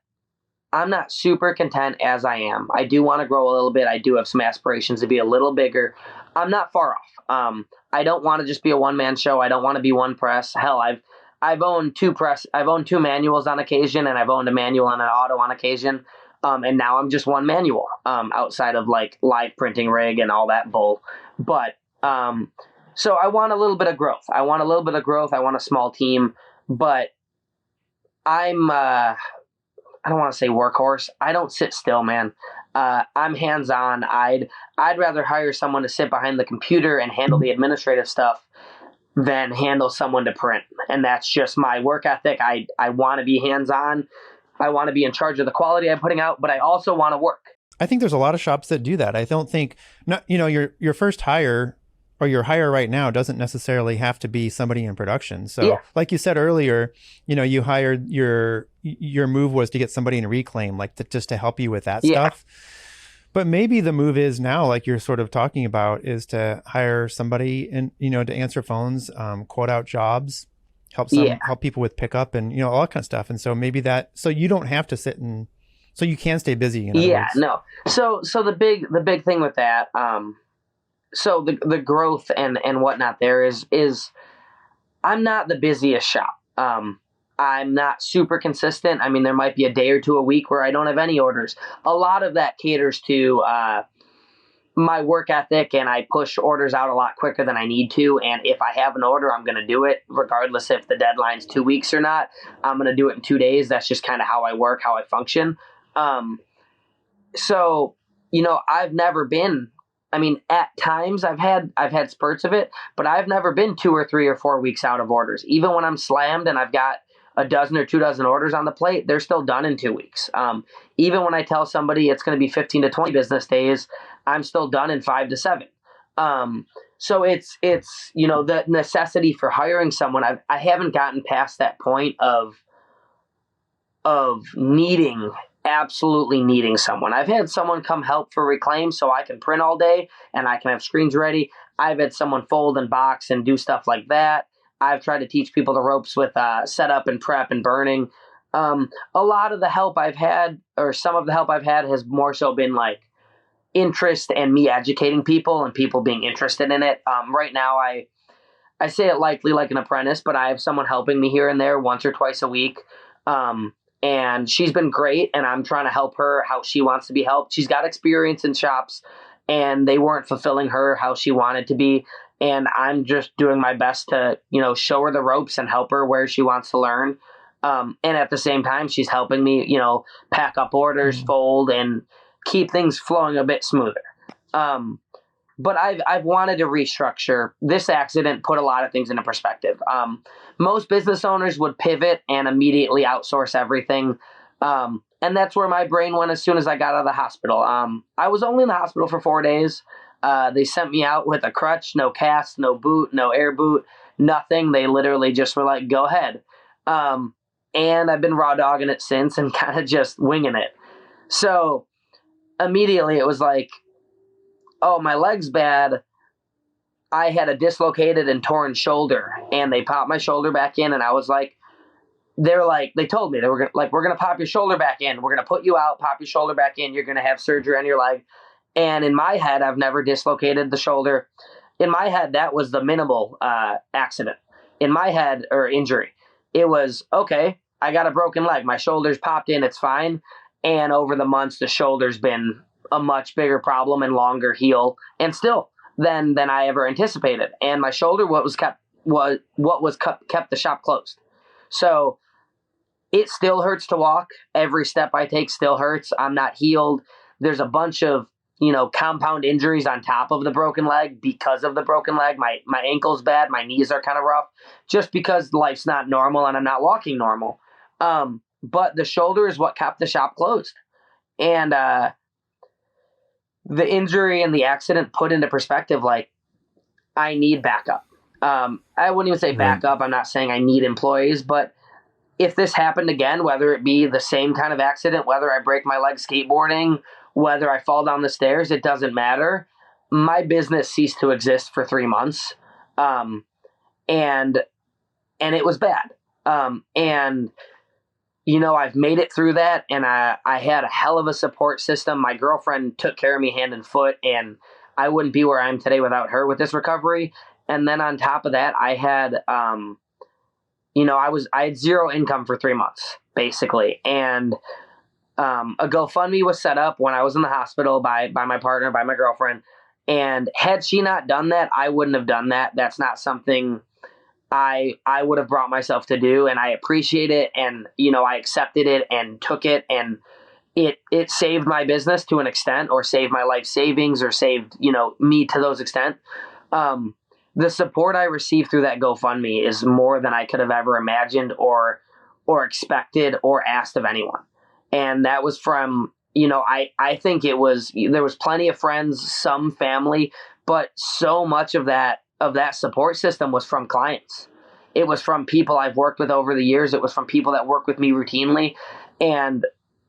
super content as I am. I do want to grow a little bit. I do have some aspirations to be a little bigger. I'm not far off. I don't want to just be a one-man show. I don't want to be one press. Hell, I've owned two manuals on occasion, and I've owned a manual and an auto on occasion. And now I'm just one manual, outside of like live printing rig and all that bull. But, so I want a little bit of growth. I want a small team, but I don't want to say workhorse. I don't sit still, man. I'm hands-on. I'd rather hire someone to sit behind the computer and handle the administrative stuff than handle someone to print. And that's just my work ethic. I want to be hands-on. I want to be in charge of the quality I'm putting out, but I also want to work. I think there's a lot of shops that do that. I don't think, your first hire, or your hire right now, doesn't necessarily have to be somebody in production. So like you said earlier, you hired your move was to get somebody in Reclaim, like just to help you with that stuff. But maybe the move is now, like you're sort of talking about, is to hire somebody and, to answer phones, quote out jobs, help people with pickup and, all that kind of stuff. And so maybe so you don't have to sit so you can stay busy. No. So the big thing with that, so the growth and whatnot there is I'm not the busiest shop. I'm not super consistent. I mean, there might be a day or two a week where I don't have any orders. A lot of that caters to my work ethic, and I push orders out a lot quicker than I need to. And if I have an order, I'm going to do it regardless if the deadline's 2 weeks or not. I'm going to do it in 2 days. That's just kind of how I work, how I function. So, I've never been, at times I've had spurts of it, but I've never been 2 or 3 or 4 weeks out of orders. Even when I'm slammed and I've got a dozen or 2 dozen orders on the plate, they're still done in 2 weeks. Even when I tell somebody it's going to be 15 to 20 business days, I'm still done in 5 to 7. So it's the necessity for hiring someone. I haven't gotten past that point of absolutely needing someone. I've had someone come help for reclaim so I can print all day and I can have screens ready. I've had someone fold and box and do stuff like that. I've tried to teach people the ropes with setup and prep and burning. A lot of the help I've had, or some of the help I've had, has more so been like interest and me educating people and people being interested in it. Right now, I say it likely like an apprentice, but I have someone helping me here and there once or twice a week. And she's been great, and I'm trying to help her how she wants to be helped. She's got experience in shops, and they weren't fulfilling her how she wanted to be. And I'm just doing my best to, show her the ropes and help her where she wants to learn. And at the same time, she's helping me, pack up orders, fold, and keep things flowing a bit smoother. But I've wanted to restructure. This accident put a lot of things into perspective. Most business owners would pivot and immediately outsource everything. And that's where my brain went as soon as I got out of the hospital. I was only in the hospital for 4 days. They sent me out with a crutch, no cast, no boot, no air boot, nothing. They literally just were like, go ahead. And I've been raw dogging it since and kind of just winging it. So immediately it was like, oh, my leg's bad. I had a dislocated and torn shoulder, and they popped my shoulder back in, and I was like, they told me, we're going to pop your shoulder back in. We're going to put you out, pop your shoulder back in. You're going to have surgery on your leg. And in my head, I've never dislocated the shoulder. In my head, that was the minimal accident. In my head, or injury, it was, okay, I got a broken leg. My shoulder's popped in. It's fine. And over the months, the shoulder's been a much bigger problem and longer heal, and still than I ever anticipated. And my shoulder, kept the shop closed. So it still hurts to walk. Every step I take still hurts. I'm not healed. There's a bunch of compound injuries on top of the broken leg because of the broken leg. My ankle's bad. My knees are kind of rough just because life's not normal and I'm not walking normal. But the shoulder is what kept the shop closed. And the injury and the accident put into perspective, like, I need backup. I wouldn't even say backup. I'm not saying I need employees, but if this happened again, whether it be the same kind of accident, whether I break my leg skateboarding, whether I fall down the stairs, it doesn't matter. My business ceased to exist for 3 months. And it was bad. I've made it through that, and I had a hell of a support system. My girlfriend took care of me hand and foot, and I wouldn't be where I am today without her with this recovery. And then on top of that, I had, I had zero income for 3 months, basically. And a GoFundMe was set up when I was in the hospital by my partner, by my girlfriend. And had she not done that, I wouldn't have done that. That's not something I would have brought myself to do, and I appreciate it. And, I accepted it and took it, and it saved my business to an extent, or saved my life savings, or saved, me to those extent. The support I received through that GoFundMe is more than I could have ever imagined or expected or asked of anyone. And that was from, I think there was plenty of friends, some family, but so much of that support system was from clients. It was from people I've worked with over the years. It was from people that work with me routinely. And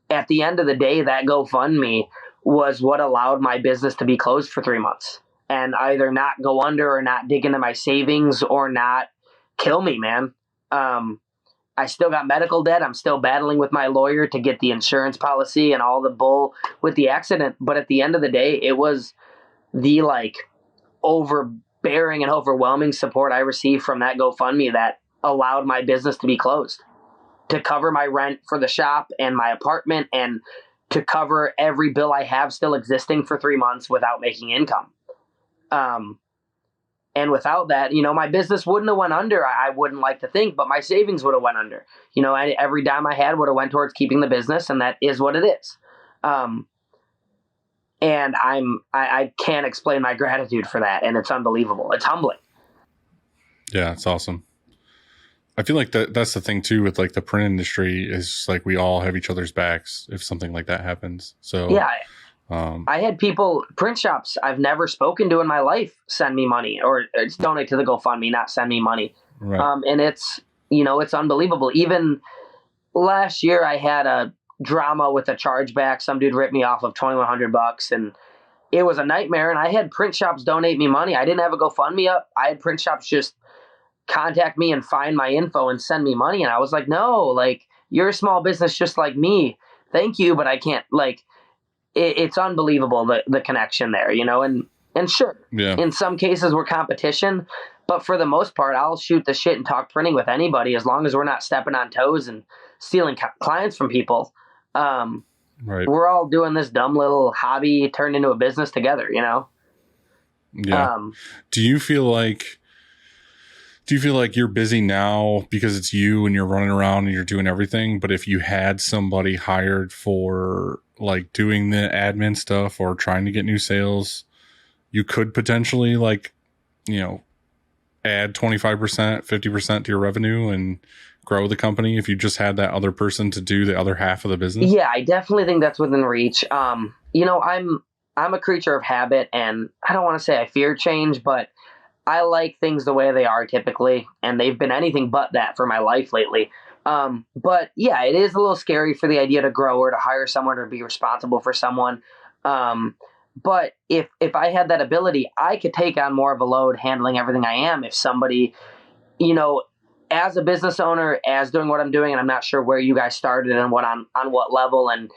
at the end of the day, that GoFundMe was what allowed my business to be closed for 3 months and either not go under or not dig into my savings or not kill me, man. I still got medical debt. I'm still battling with my lawyer to get the insurance policy and all the bull with the accident. But at the end of the day, it was the overbearing and overwhelming support I received from that GoFundMe that allowed my business to be closed, to cover my rent for the shop and my apartment and to cover every bill I have still existing for 3 months without making income. And without that, my business wouldn't have went under. I wouldn't like to think, but my savings would have went under. Every dime I had would have went towards keeping the business, and that is what it is. And I can't explain my gratitude for that, and it's unbelievable. It's humbling. Yeah, it's awesome. I feel like that's the thing too with like the print industry is like we all have each other's backs if something like that happens. So yeah. I had people, print shops I've never spoken to in my life, send me money or donate to the GoFundMe, not send me money. Right. And it's unbelievable. Even last year I had a drama with a chargeback. Some dude ripped me off of $2,100 and it was a nightmare. And I had print shops donate me money. I didn't have a GoFundMe up. I had print shops just contact me and find my info and send me money. And I was like, no, like you're a small business just like me. Thank you. But I can't it's unbelievable, the connection there, and sure, yeah. In some cases we're competition, but for the most part, I'll shoot the shit and talk printing with anybody as long as we're not stepping on toes and stealing clients from people. Right. We're all doing this dumb little hobby turned into a business together, Yeah. Do you feel like you're busy now because it's you and you're running around and you're doing everything? But if you had somebody hired for like doing the admin stuff or trying to get new sales, you could potentially add 25%, 50% to your revenue and grow the company if you just had that other person to do the other half of the business? Yeah, I definitely think that's within reach. I'm a creature of habit, and I don't want to say I fear change, but I like things the way they are typically, and they've been anything but that for my life lately. But yeah, it is a little scary for the idea to grow or to hire someone or be responsible for someone. But if I had that ability, I could take on more of a load handling everything I am. If somebody, as a business owner, as doing what I'm doing, and I'm not sure where you guys started and on what level and,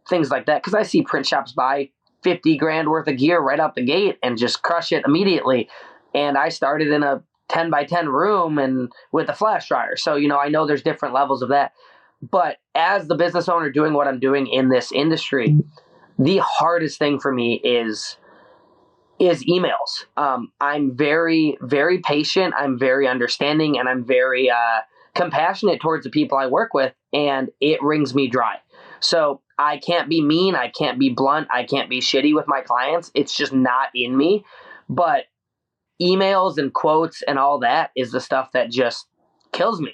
things like that. Cause I see print shops buy 50 grand worth of gear right out the gate and just crush it immediately. And I started in a 10 by 10 room and with a flash dryer. So, I know there's different levels of that, but as the business owner doing what I'm doing in this industry, the hardest thing for me is emails. I'm very, very patient. I'm very understanding, and I'm very compassionate towards the people I work with, and it wrings me dry. So I can't be mean. I can't be blunt. I can't be shitty with my clients. It's just not in me. But emails and quotes and all that is the stuff that just kills me,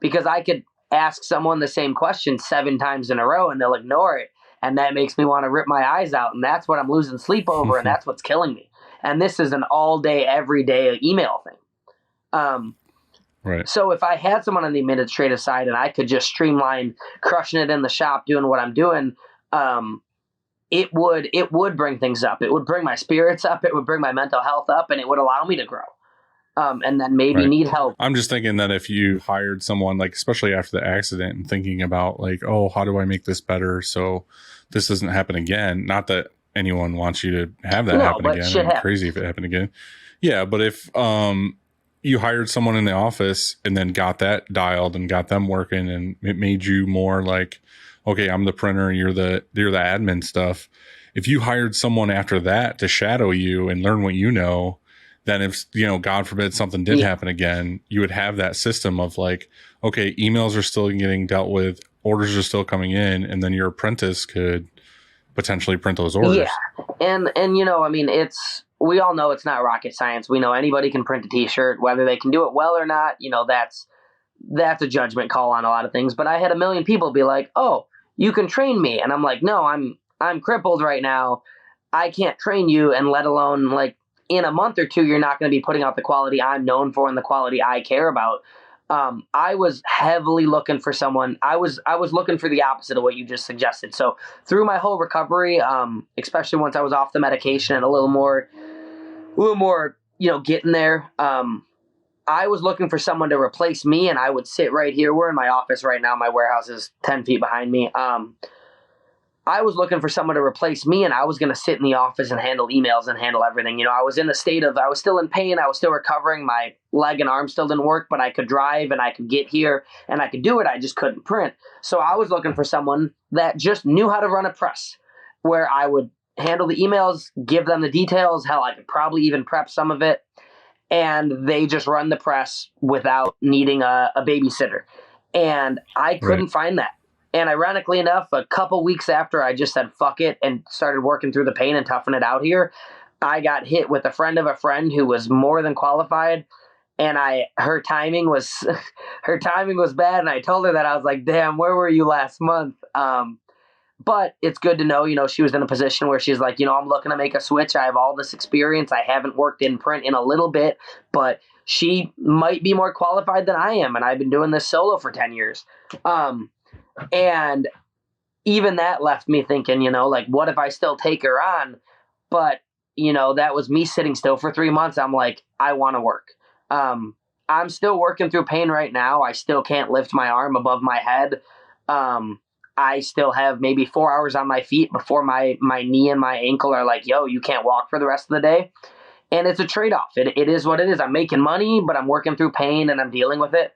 because I could ask someone the same question 7 times in a row and they'll ignore it. And that makes me want to rip my eyes out. And that's what I'm losing sleep over. And that's what's killing me. And this is an all day, every day email thing. Right. So if I had someone on the administrative side and I could just streamline crushing it in the shop, doing what I'm doing, it would bring things up. It would bring my spirits up. It would bring my mental health up, and it would allow me to grow. And then maybe need help. I'm just thinking that if you hired someone, like, especially after the accident, and thinking about like, oh, how do I make this better so this doesn't happen again? Not that anyone wants you to have that happen again. It'd be crazy if it happened again. Yeah, but if you hired someone in the office and then got that dialed and got them working, and it made you more like, okay, I'm the printer, you're the admin stuff. If you hired someone after that to shadow you and learn what you know, then if, God forbid something did happen again, you would have that system of like, okay, emails are still getting dealt with, orders are still coming in, and then your apprentice could potentially print those orders. Yeah. And we all know it's not rocket science. We know anybody can print a t-shirt, whether they can do it well or not, that's a judgment call on a lot of things. But I had a million people be like, oh, you can train me. And I'm like, no, I'm crippled right now. I can't train you. And let alone like in a month or two, you're not going to be putting out the quality I'm known for and the quality I care about. I was heavily looking for someone. I was looking for the opposite of what you just suggested. So through my whole recovery, especially once I was off the medication and a little more, getting there, I was looking for someone to replace me, and I would sit right here. We're in my office right now. My warehouse is 10 feet behind me. I was looking for someone to replace me, and I was going to sit in the office and handle emails and handle everything. I was in a state of, I was still in pain. I was still recovering. My leg and arm still didn't work, but I could drive and I could get here and I could do it. I just couldn't print. So I was looking for someone that just knew how to run a press, where I would handle the emails, give them the details. Hell, I could probably even prep some of it. And they just run the press without needing a babysitter. And I couldn't find that. And ironically enough, a couple weeks after I just said, fuck it, and started working through the pain and toughing it out here, I got hit with a friend of a friend who was more than qualified. And her timing was bad. And I told her that. I was like, damn, where were you last month? But it's good to know, she was in a position where she's like, I'm looking to make a switch. I have all this experience. I haven't worked in print in a little bit, but she might be more qualified than I am. And I've been doing this solo for 10 years. And even that left me thinking, like, what if I still take her on? But, that was me sitting still for 3 months. I'm like, I want to work. I'm still working through pain right now. I still can't lift my arm above my head. I still have maybe 4 hours on my feet before my knee and my ankle are like, yo, you can't walk for the rest of the day. And it's a trade-off. It is what it is. I'm making money, but I'm working through pain and I'm dealing with it.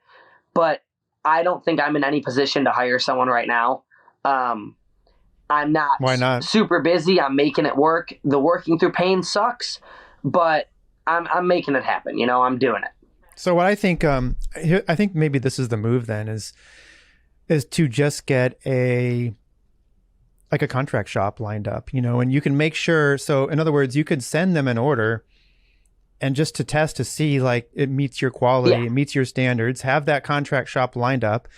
But I don't think I'm in any position to hire someone right now. I'm not, Why not? Super busy. I'm making it work. The working through pain sucks, but I'm making it happen. I'm doing it. So what I think maybe this is the move then is to just get a contract shop lined up, and you can make sure. So in other words, you could send them an order and just to test to see like it meets your quality, it meets your standards, have that contract shop lined up.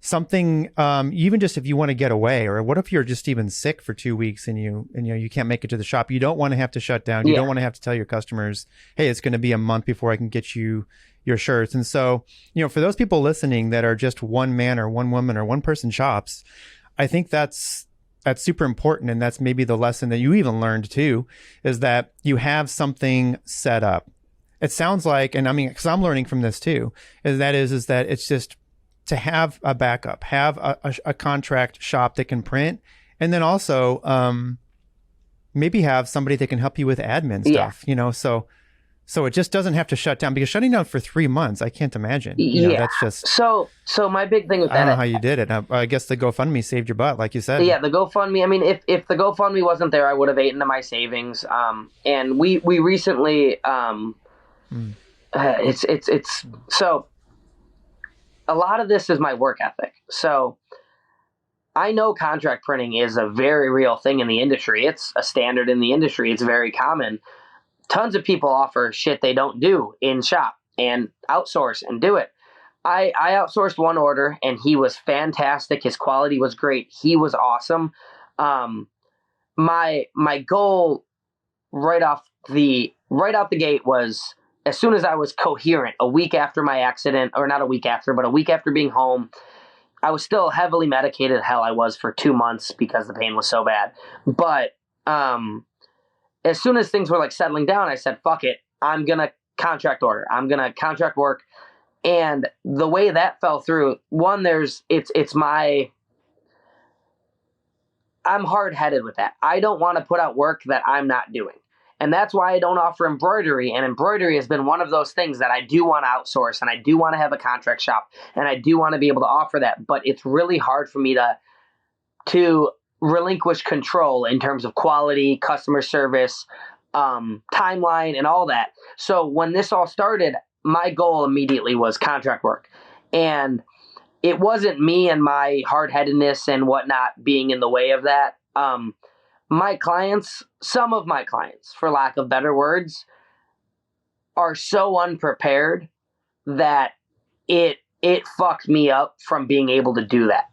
Something, even just if you want to get away, or what if you're just even sick for 2 weeks and you can't make it to the shop, you don't want to have to shut down. You don't want to have to tell your customers, hey, it's going to be a month before I can get you your shirts. And so, for those people listening that are just one man or one woman or one person shops, I think that's super important. And that's maybe the lesson that you even learned too, is that you have something set up. It sounds like, and I mean, because I'm learning from this too, is that it's just to have a backup, have a contract shop that can print, and then also maybe have somebody that can help you with admin stuff, so it just doesn't have to shut down, because shutting down for 3 months, I can't imagine. That's just so my big thing with that. I don't know how you did it. I guess the GoFundMe saved your butt, like you said. Yeah, the GoFundMe. I mean, if the GoFundMe wasn't there, I would have ate into my savings. And we recently, it's so a lot of this is my work ethic. So I know contract printing is a very real thing in the industry. It's a standard in the industry. It's very common. Tons of people offer shit they don't do in shop and outsource and do it. I outsourced one order and he was fantastic. His quality was great. He was awesome. My goal right out the gate was, as soon as I was coherent, a week after my accident, or not a week after, but a week after being home, I was still heavily medicated. Hell, I was for 2 months because the pain was so bad. But as soon as things were like settling down, I said, fuck it. I'm going to contract order. I'm going to contract work. And the way that fell through, one, I'm hard-headed with that. I don't want to put out work that I'm not doing. And that's why I don't offer embroidery. And embroidery has been one of those things that I do want to outsource, and I do want to have a contract shop, and I do want to be able to offer that. But it's really hard for me to relinquish control in terms of quality, customer service, timeline, and all that. So when this all started, my goal immediately was contract work. And it wasn't me and my hard-headedness and whatnot being in the way of that. My clients, some of my clients, for lack of better words, are so unprepared that it fucked me up from being able to do that.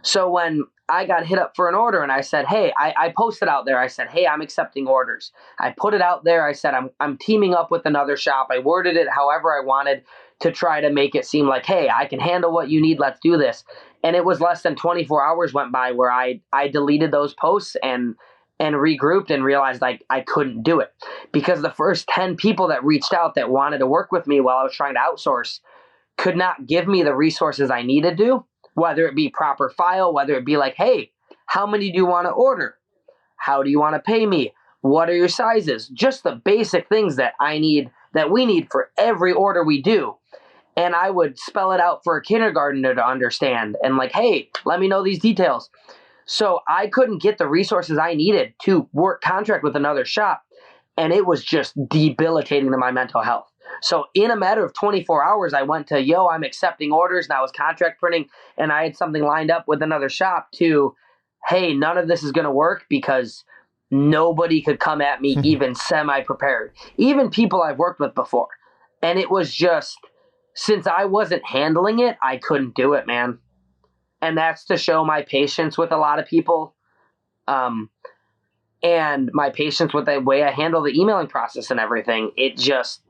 So when I got hit up for an order and I said, hey, I posted out there. I said, hey, I'm accepting orders. I put it out there. I said, I'm teaming up with another shop. I worded it however I wanted to try to make it seem like, hey, I can handle what you need. Let's do this. And it was less than 24 hours went by where I deleted those posts and regrouped and realized I couldn't do it, because the first 10 people that reached out that wanted to work with me while I was trying to outsource could not give me the resources I needed to, whether it be proper file, whether it be like, hey, How many do you want to order? How do you want to pay me? What are your sizes? Just the basic things that we need for every order we do. And I would spell it out for a kindergartner to understand and like, hey, let me know these details. So I couldn't get the resources I needed to work contract with another shop. And it was just debilitating to my mental health. So in a matter of 24 hours, I went to, I'm accepting orders, and I was contract printing, and I had something lined up with another shop to, hey, none of this is going to work because nobody could come at me even semi-prepared. Even people I've worked with before. And it was just, since I wasn't handling it, I couldn't do it, man. And that's to show my patience with a lot of people. And my patience with the way I handle the emailing process and everything. It just,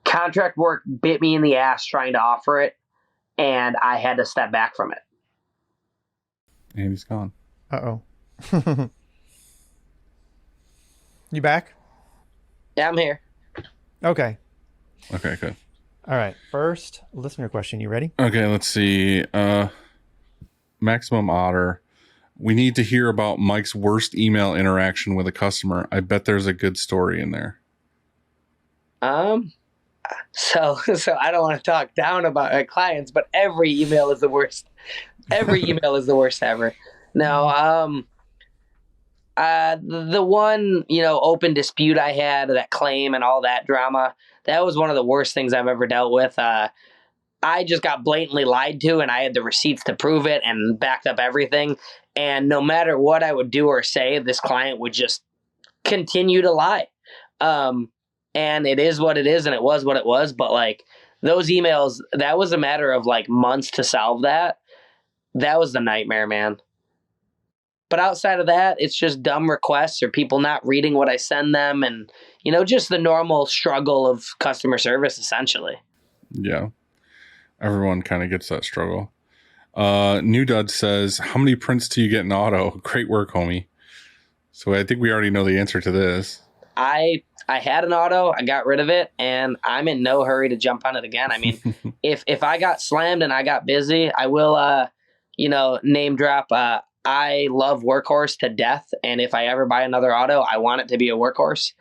contract work bit me in the ass trying to offer it, and I had to step back from it. And he's gone. Uh-oh. You back? Yeah, I'm here. Okay. Okay, good. All right. First listener question. You ready? Okay, let's see. Maximum Otter. We need to hear about Mike's worst email interaction with a customer. I bet there's a good story in there. So I don't want to talk down about my clients, but every email is the worst. Every email is the worst ever. No, the one, open dispute I had, that claim and all that drama, that was one of the worst things I've ever dealt with. I just got blatantly lied to, and I had the receipts to prove it and backed up everything. And no matter what I would do or say, this client would just continue to lie. And it is what it is, and it was what it was. But like those emails, that was a matter of like months to solve that. That was the nightmare, man. But outside of that, it's just dumb requests or people not reading what I send them, and just the normal struggle of customer service, essentially. Yeah. Everyone kind of gets that struggle. New Dud says, how many prints do you get in auto? Great work, homie. So I think we already know the answer to this. I had an auto, I got rid of it, and I'm in no hurry to jump on it again. I mean, if I got slammed and I got busy, I will, name drop. I love Workhorse to death, and if I ever buy another auto, I want it to be a Workhorse.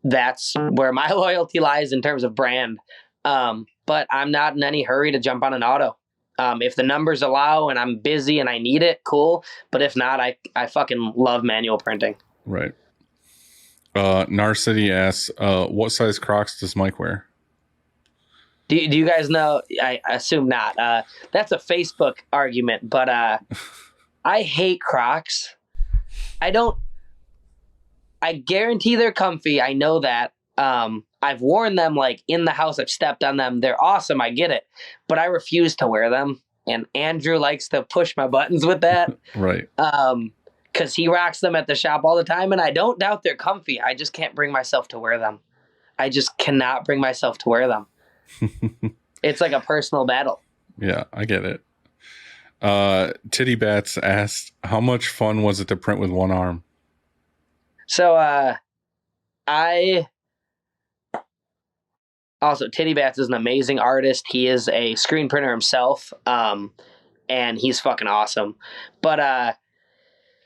That's where my loyalty lies in terms of brand. But I'm not in any hurry to jump on an auto. If the numbers allow and I'm busy and I need it, cool. But if not, I fucking love manual printing. Right. Narcity asks, what size Crocs does Mike wear? Do you guys know? I assume not. That's a Facebook argument, but I hate Crocs. I guarantee they're comfy. I know that. I've worn them like in the house. I've stepped on them. They're awesome. I get it. But I refuse to wear them. And Andrew likes to push my buttons with that. Right. Because he rocks them at the shop all the time. And I don't doubt they're comfy. I just can't bring myself to wear them. I just cannot bring myself to wear them. It's like a personal battle. Yeah, I get it. Titty Bats asked, how much fun was it to print with one arm? So, Also, Titty Bats is an amazing artist. He is a screen printer himself, and he's fucking awesome. But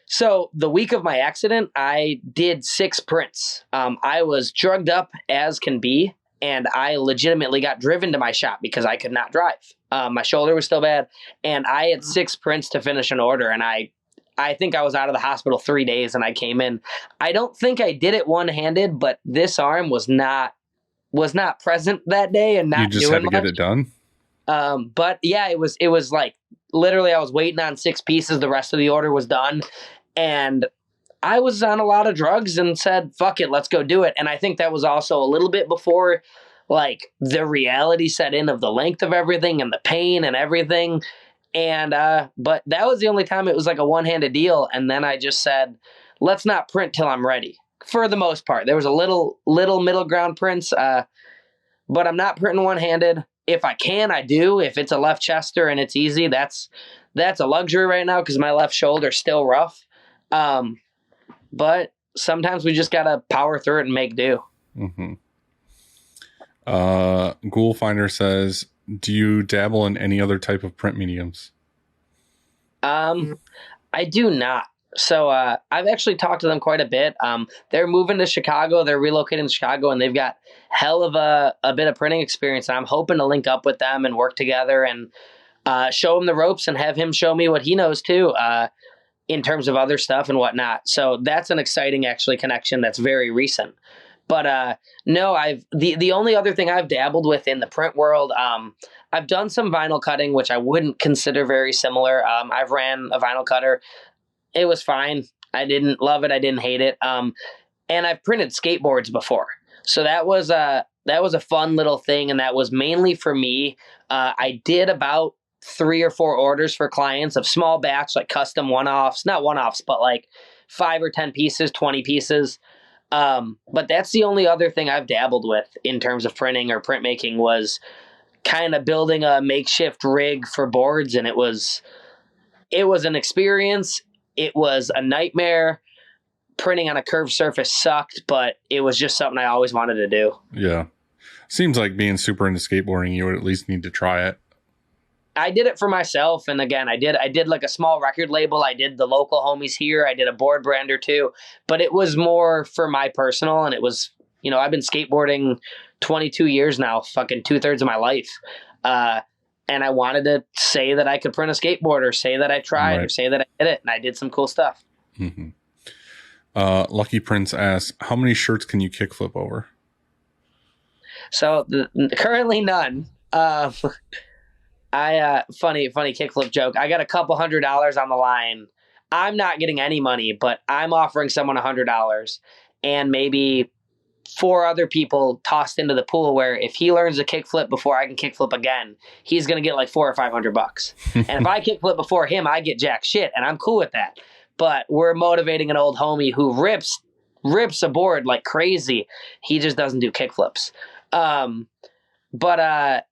so the week of my accident, I did 6 prints. I was drugged up as can be, and I legitimately got driven to my shop because I could not drive. My shoulder was still bad, and I had 6 prints to finish an order, and I think I was out of the hospital 3 days, and I came in. I don't think I did it one-handed, but this arm was not present that day and not doing much. You just had to get it done? But yeah, it was like literally I was waiting on 6 pieces. The rest of the order was done. And I was on a lot of drugs and said, fuck it, let's go do it. And I think that was also a little bit before like the reality set in of the length of everything and the pain and everything. And, but that was the only time it was like a one-handed deal. And then I just said, let's not print till I'm ready. For the most part, there was a little middle ground prints, but I'm not printing one-handed. If I can, I do. If it's a left chester and it's easy, that's a luxury right now because my left shoulder's still rough. But sometimes we just gotta power through it and make do. Mm-hmm. Ghoul Finder says, do you dabble in any other type of print mediums? I do not. So I've actually talked to them quite a bit. They're moving to Chicago. They're relocating to Chicago, and they've got hell of a bit of printing experience. And I'm hoping to link up with them and work together and show him the ropes and have him show me what he knows too, in terms of other stuff and whatnot. So that's an exciting actually connection that's very recent. But no, the only other thing I've dabbled with in the print world, I've done some vinyl cutting, which I wouldn't consider very similar. I've ran a vinyl cutter. It was fine. I didn't love it. I didn't hate it. And I've printed skateboards before. So that was a fun little thing. And that was mainly for me. I did about 3 or 4 orders for clients of small batch, like custom one-offs, not one-offs, but like 5 or 10 pieces, 20 pieces. But that's the only other thing I've dabbled with in terms of printing or printmaking was kind of building a makeshift rig for boards. And it was an experience. It was a nightmare. Printing on a curved surface sucked, but it was just something I always wanted to do. Yeah. Seems like being super into skateboarding, you would at least need to try it. I did it for myself. And again, I did like a small record label. I did the local homies here. I did a board brand or two, but it was more for my personal. And it was, I've been skateboarding 22 years now, fucking 2/3 of my life. And I wanted to say that I could print a skateboard or say that I tried or say that I did it. And I did some cool stuff. Mm-hmm. Lucky Prince asks, how many shirts can you kickflip over? So currently none. Funny kickflip joke. I got a couple $100 on the line. I'm not getting any money, but I'm offering someone $100 and maybe 4 other people tossed into the pool where if he learns a kickflip before I can kickflip again, he's going to get like $400 or $500. And if I kickflip before him, I get jack shit. And I'm cool with that. But we're motivating an old homie who rips a board like crazy. He just doesn't do kickflips. But I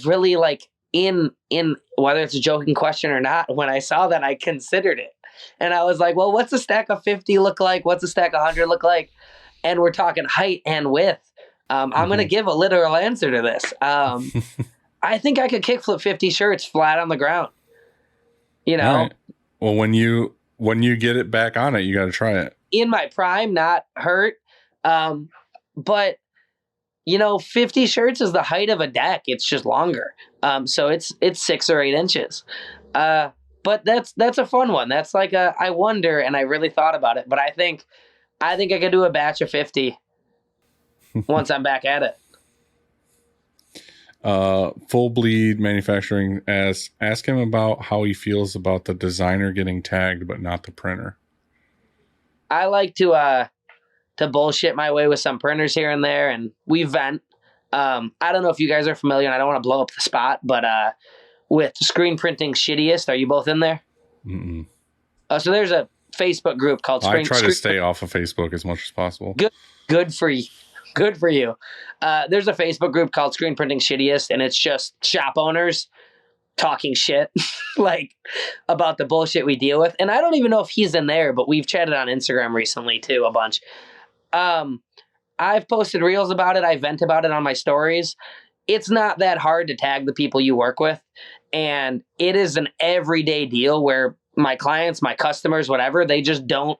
really like in whether it's a joking question or not, when I saw that, I considered it. And I was like, well, what's a stack of 50 look like? What's a stack of 100 look like? And we're talking height and width. I'm going to give a literal answer to this. I think I could kickflip 50 shirts flat on the ground. Right. Well, when you get it back on it, you got to try it. In my prime, not hurt. But 50 shirts is the height of a deck. It's just longer. So it's 6 or 8 inches. But that's a fun one. That's like I wonder, and I really thought about it, but I think I could do a batch of 50 once I'm back at it. Full Bleed Manufacturing ask him about how he feels about the designer getting tagged, but not the printer. I like to bullshit my way with some printers here and there, and we vent. I don't know if you guys are familiar, and I don't want to blow up the spot, but with Screen Printing Shittiest, are you both in there? Mm-mm. So there's a Facebook group called I try to stay off of Facebook as much as possible. Good for you. Good for you. There's a Facebook group called Screen Printing Shittiest, and it's just shop owners talking shit like about the bullshit we deal with. And I don't even know if he's in there, but we've chatted on Instagram recently too, a bunch. I've posted reels about it. I vent about it on my stories. It's not that hard to tag the people you work with. And it is an everyday deal where my clients, my customers, whatever, they don't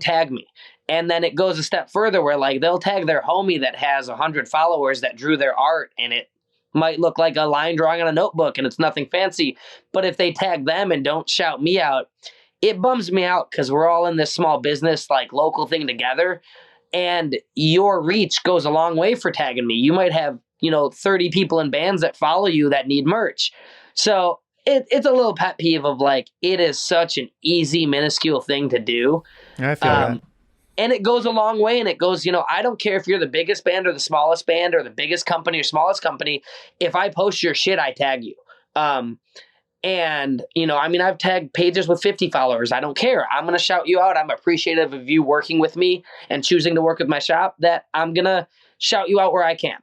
tag me. And then it goes a step further where like they'll tag their homie that has 100 followers that drew their art, and it might look like a line drawing on a notebook and it's nothing fancy. But if they tag them and don't shout me out, it bums me out because we're all in this small business, like local thing together. And your reach goes a long way for tagging me. You might have, 30 people in bands that follow you that need merch. So it's a little pet peeve of like, it is such an easy, minuscule thing to do. I feel that. And it goes a long way, and it goes, I don't care if you're the biggest band or the smallest band or the biggest company or smallest company. If I post your shit, I tag you. And, I've tagged pages with 50 followers. I don't care. I'm going to shout you out. I'm appreciative of you working with me and choosing to work with my shop, that I'm going to shout you out where I can.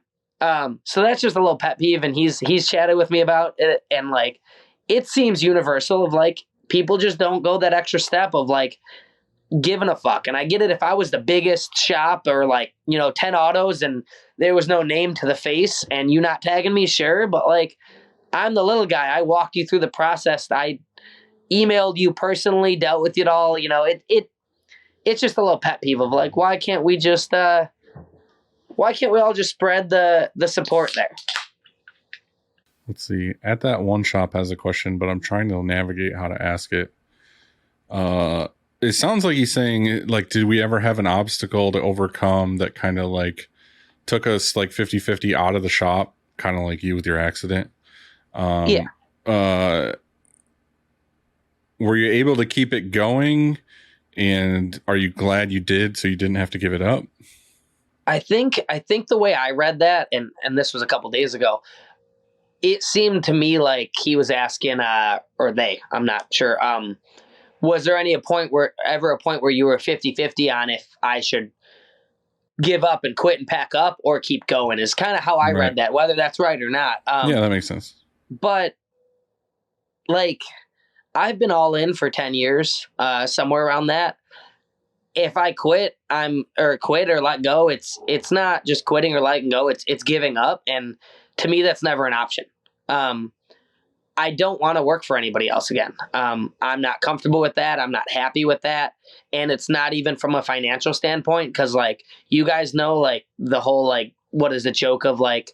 So that's just a little pet peeve, and he's chatted with me about it. And like, it seems universal of like, people just don't go that extra step of like giving a fuck. And I get it. If I was the biggest shop or like, 10 autos and there was no name to the face and you not tagging me, sure. But like, I'm the little guy. I walked you through the process. emailed you personally, dealt with you at all. It's just a little pet peeve of like, why can't we all just spread the support there? Let's see. At that one shop has a question, but I'm trying to navigate how to ask it. It sounds like he's saying, like, did we ever have an obstacle to overcome that kind of like took us like 50-50 out of the shop, kind of like you with your accident? Yeah. Were you able to keep it going? And are you glad you did so you didn't have to give it up? I think the way I read that, and this was a couple days ago, it seemed to me like he was asking, or they, I'm not sure, was there a point where you were 50-50 on if I should give up and quit and pack up or keep going, is kind of how I read that, whether that's right or not. Yeah, that makes sense. But like, I've been all in for 10 years, somewhere around that. If I quit or let go, it's not just quitting or letting go. It's giving up. And to me, that's never an option. I don't want to work for anybody else again. I'm not comfortable with that. I'm not happy with that. And it's not even from a financial standpoint. Cause like, you guys know, like the whole, like, what is the joke of like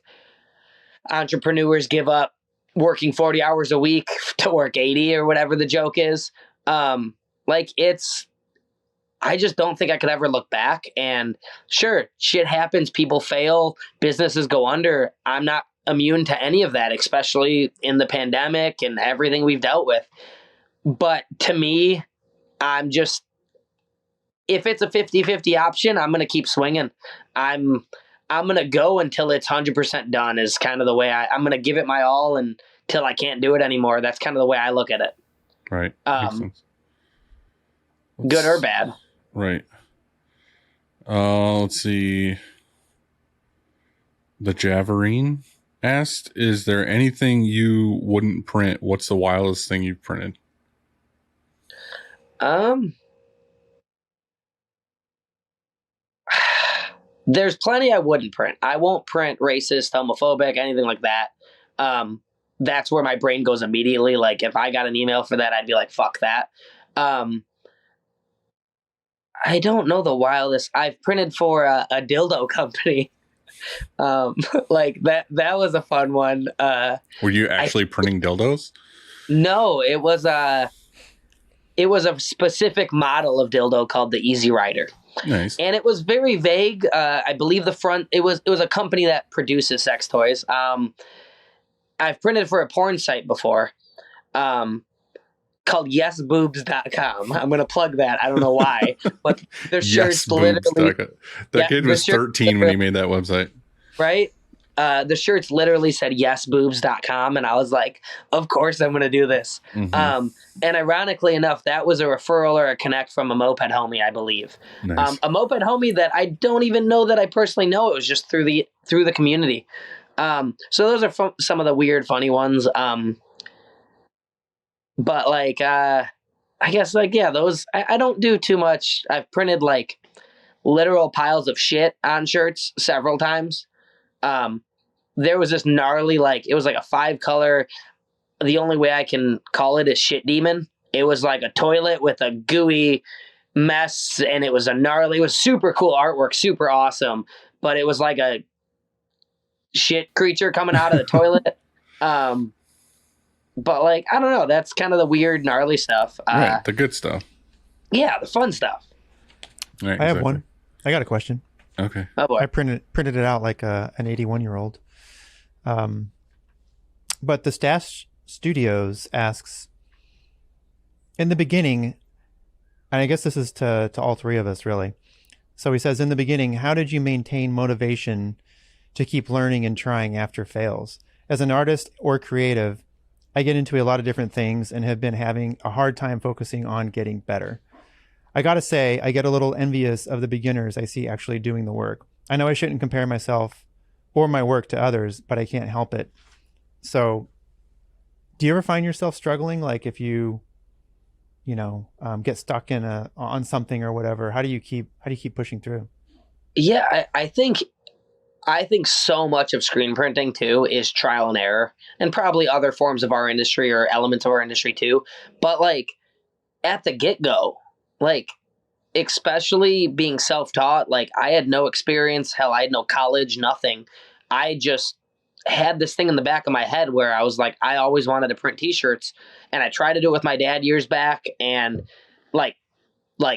entrepreneurs give up working 40 hours a week to work 80 or whatever the joke is. I just don't think I could ever look back. And sure, shit happens. People fail. Businesses go under. I'm not immune to any of that, especially in the pandemic and everything we've dealt with. But to me, I'm just, if it's a 50-50 option, I'm going to keep swinging. I'm going to go until it's 100% done is kind of the way I'm going to give it my all until I can't do it anymore. That's kind of the way I look at it. Right. Good or bad. Right. Let's see. The Javerine asked, is there anything you wouldn't print? What's the wildest thing you've printed? There's plenty I wouldn't print. I won't print racist, homophobic, anything like that. That's where my brain goes immediately. Like if I got an email for that, I'd be like, fuck that. I don't know the wildest. I've printed for a dildo company. Like that was a fun one. Were you actually printing dildos? No, it was a specific model of dildo called the Easy Rider. Nice. And it was very vague. I believe it was a company that produces sex toys. I've printed for a porn site before. Called yesboobs.com. I'm going to plug that. I don't know why, but their shirts literally... That kid was 13 when he made that website. Right? The shirts literally said yesboobs.com, and I was like, of course I'm going to do this. Mm-hmm. And ironically enough, that was a referral or a connect from a moped homie, I believe. Nice. A moped homie that I don't even know that I personally know. It was just through the community. So those are some of the weird, funny ones. But like, I guess like, yeah, those, I don't do too much. I've printed like literal piles of shit on shirts several times. There was this gnarly, like, it was like a 5-color. The only way I can call it is shit demon. It was like a toilet with a gooey mess. And it was it was super cool artwork, super awesome. But it was like a shit creature coming out of the toilet. But like, I don't know. That's kind of the weird, gnarly stuff. Right, the good stuff. Yeah, the fun stuff. Right, I have one. I got a question. Okay. Oh boy. I printed it out like an 81-year-old. But the Stash Studios asks, in the beginning, and I guess this is to all three of us really. So he says, in the beginning, how did you maintain motivation to keep learning and trying after fails? As an artist or creative, I get into a lot of different things and have been having a hard time focusing on getting better. I gotta say, I get a little envious of the beginners I see actually doing the work. I know I shouldn't compare myself or my work to others, but I can't help it. So, do you ever find yourself struggling? Like if you get stuck on something or whatever, how do you keep pushing through? Yeah, I think so much of screen printing too is trial and error, and probably other forms of our industry or elements of our industry too. But like, at the get-go, like, especially being self-taught, like, I had no experience. Hell, I had no college, nothing. I just had this thing in the back of my head where I was like, I always wanted to print t-shirts, and I tried to do it with my dad years back, and like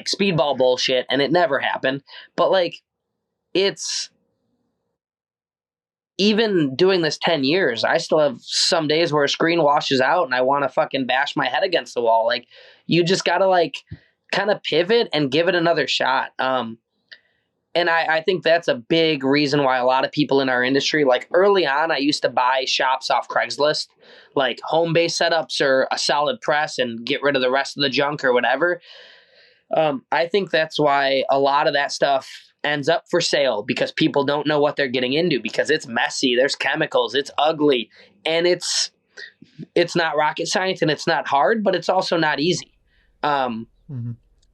speedball bullshit, and it never happened. But like, it's even doing this 10 years, I still have some days where a screen washes out and I want to fucking bash my head against the wall. Like, you just got to like kind of pivot and give it another shot. And I think that's a big reason why a lot of people in our industry, like early on, I used to buy shops off Craigslist, like home base setups or a solid press, and get rid of the rest of the junk or whatever. I think that's why a lot of that stuff ends up for sale, because people don't know what they're getting into, because it's messy. There's chemicals. It's ugly. And it's not rocket science, and it's not hard, but it's also not easy.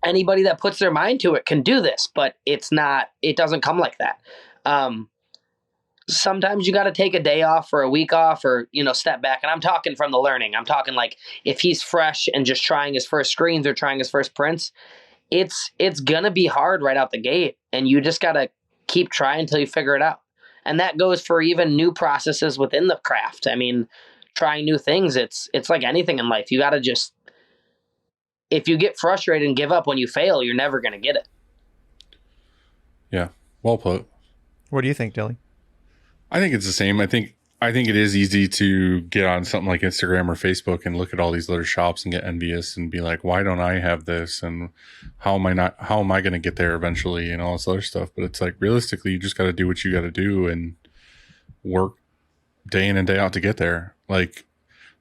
Anybody that puts their mind to it can do this, but it doesn't come like that. Sometimes you got to take a day off or a week off, or, step back. And I'm talking from the learning. I'm talking like if he's fresh and just trying his first screens or trying his first prints, it's going to be hard right out the gate. And you just got to keep trying until you figure it out. And that goes for even new processes within the craft. I mean, trying new things, it's like anything in life. You got to just, if you get frustrated and give up when you fail, you're never going to get it. Yeah. Well put. What do you think, Dilly? I think it's the same. I think it is easy to get on something like Instagram or Facebook and look at all these other shops and get envious and be like, why don't I have this? And how am I going to get there eventually, and all this other stuff. But it's like, realistically, you just got to do what you got to do and work day in and day out to get there. Like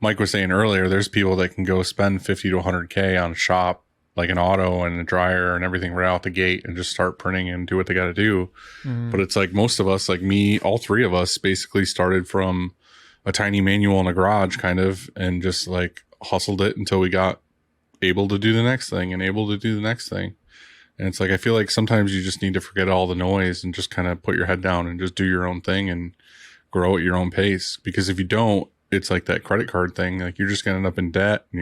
Mike was saying earlier, there's people that can go spend 50 to 100K on a shop, like an auto and a dryer and everything right out the gate, and just start printing and do what they got to do. But it's like most of us, like me, all three of us basically started from a tiny manual in a garage kind of, and just like hustled it until we got able to do the next thing and able to do the next thing. And it's like, I feel like sometimes you just need to forget all the noise and just kind of put your head down and just do your own thing and grow at your own pace. Because if you don't, it's like that credit card thing. Like, you're just going to end up in debt, and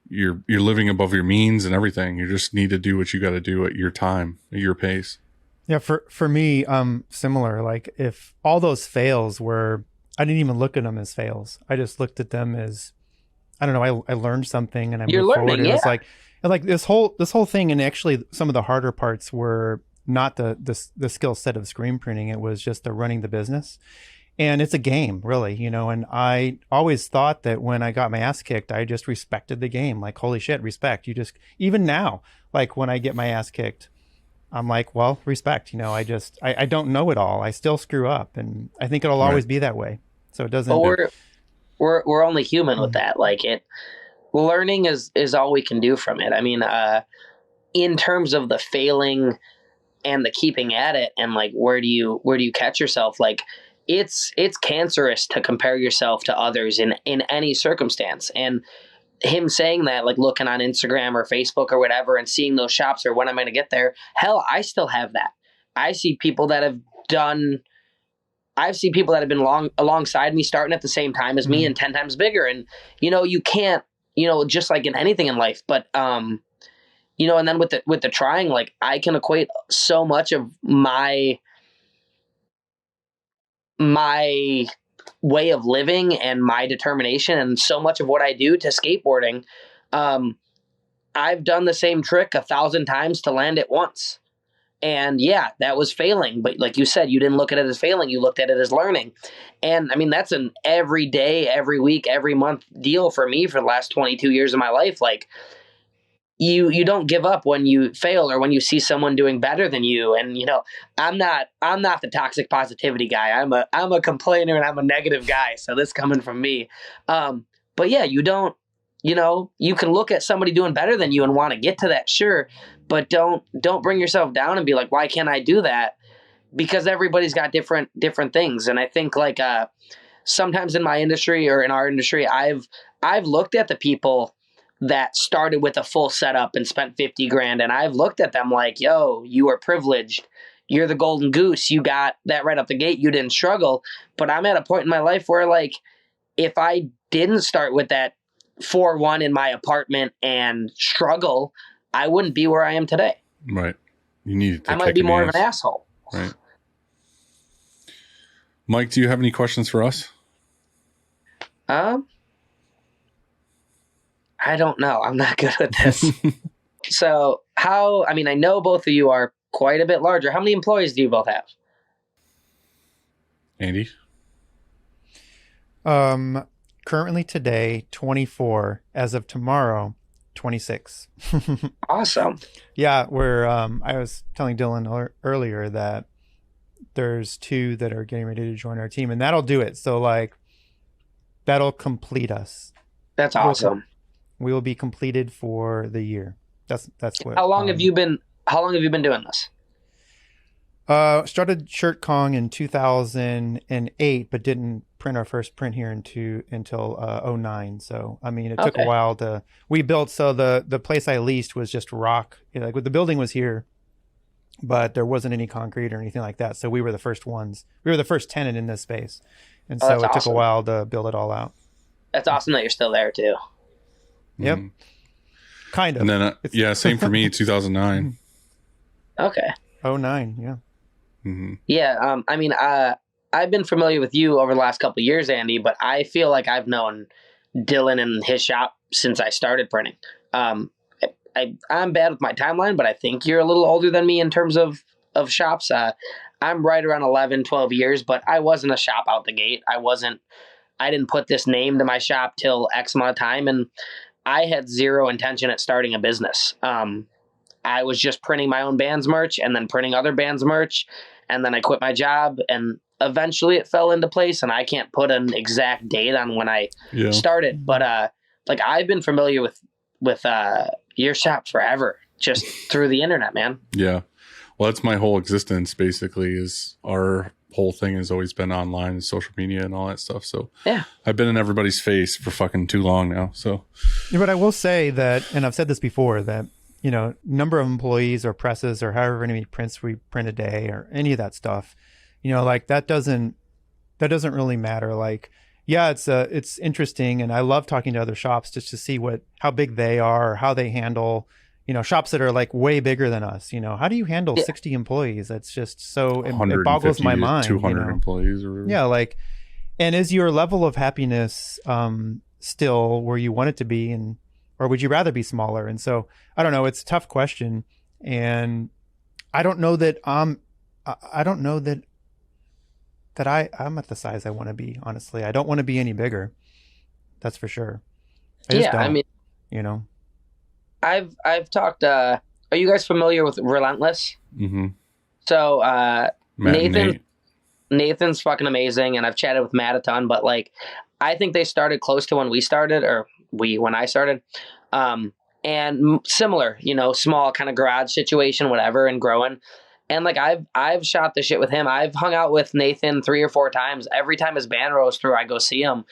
you're living above your means and everything. You just need to do what you got to do at your time, at your pace. Yeah, for me, similar. Like, if all those fails were, I didn't even look at them as fails. I just looked at them as, I don't know, I learned something and I moved forward. It was like this whole thing, and actually some of the harder parts were not the skill set of screen printing. It was just the running the business. And it's a game, really, and I always thought that when I got my ass kicked, I just respected the game. Like, holy shit, respect. Even now, like when I get my ass kicked, I'm like, well, respect. I don't know it all. I still screw up, and I think it'll always be that way. So it doesn't. But we're only human with that. Like, learning is all we can do from it. I mean, in terms of the failing and the keeping at it, and like, where do you catch yourself? Like, it's cancerous to compare yourself to others in any circumstance. And him saying that, like looking on Instagram or Facebook or whatever and seeing those shops or when I'm going to get there, hell, I still have that. I see people that have been alongside me, starting at the same time as me and 10 times bigger. And, you can't, just like in anything in life, but, and then with the trying, like, I can equate so much of my way of living and my determination and so much of what I do to skateboarding. I've done the same trick 1,000 times to land it once. And yeah, that was failing. But like you said, you didn't look at it as failing. You looked at it as learning. And I mean, that's an every day, every week, every month deal for me for the last 22 years of my life. Like, you don't give up when you fail or when you see someone doing better than you. And, I'm not the toxic positivity guy. I'm a complainer, and I'm a negative guy. So this coming from me. But yeah, you don't, you can look at somebody doing better than you and want to get to that. Sure. But don't bring yourself down and be like, why can't I do that? Because everybody's got different things. And I think like, sometimes in my industry or in our industry, I've looked at the people that started with a full setup and spent 50 grand. And I've looked at them like, yo, you are privileged. You're the golden goose. You got that right up the gate. You didn't struggle. But I'm at a point in my life where, like, if I didn't start with that 4-1 in my apartment and struggle, I wouldn't be where I am today. Right. You need to I might be more of an asshole. Right. Mike, do you have any questions for us? I don't know. I'm not good at this. So I know both of you are quite a bit larger. How many employees do you both have? Andy? Currently today, 24. As of tomorrow, 26. Awesome. Yeah, I was telling Dylan earlier that there's 2 that are getting ready to join our team, and that'll do it. So like, that'll complete us. That's awesome. We will be completed for the year. That's what. How long have you been doing this? Started Shirt Kong in 2008, but didn't print our first print here until 09. So, I mean, it took a while we built. So the place I leased was just rock. Like the building was here, but there wasn't any concrete or anything like that. So we were the first ones. We were the first tenant in this space. And so it took a while to build it all out. That's awesome that you're still there too. Yep. Kind of. And then, same for me, 2009. Okay. 09, yeah. Mm-hmm. Yeah, I've been familiar with you over the last couple of years, Andy, but I feel like I've known Dylan and his shop since I started printing. I'm bad with my timeline, but I think you're a little older than me in terms of shops. I'm right around 11, 12 years, but I wasn't a shop out the gate. I didn't put this name to my shop till X amount of time, and I had zero intention at starting a business. I was just printing my own band's merch and then printing other bands' merch. And then I quit my job and eventually it fell into place. And I can't put an exact date on when I started. But I've been familiar with your shop forever, just through the internet, man. Yeah. Well, that's my whole existence, basically, is our whole thing has always been online and social media and all that stuff. So yeah, I've been in everybody's face for fucking too long now. So, yeah, but I will say that, and I've said this before, that number of employees or presses or however many prints we print a day or any of that stuff, like that doesn't really matter. Like, yeah, it's interesting. And I love talking to other shops just to see how big they are or how they handle, shops that are like way bigger than us. How do you handle 60 employees? That's just so, it boggles my mind. 200 employees or whatever. Yeah. Like, and is your level of happiness still where you want it to be? Or would you rather be smaller? And so I don't know. It's a tough question, and I don't know that I'm at the size I want to be. Honestly, I don't want to be any bigger. That's for sure. I just don't, I mean, I've talked. Are you guys familiar with Relentless? Mm-hmm. So Nathan's fucking amazing, and I've chatted with Matt a ton. But like, I think they started close to when we started, when I started, and similar, small kind of garage situation, whatever, and growing. And like, I've shot the shit with him. I've hung out with Nathan 3 or 4 times. Every time his band rolls through, I go see him.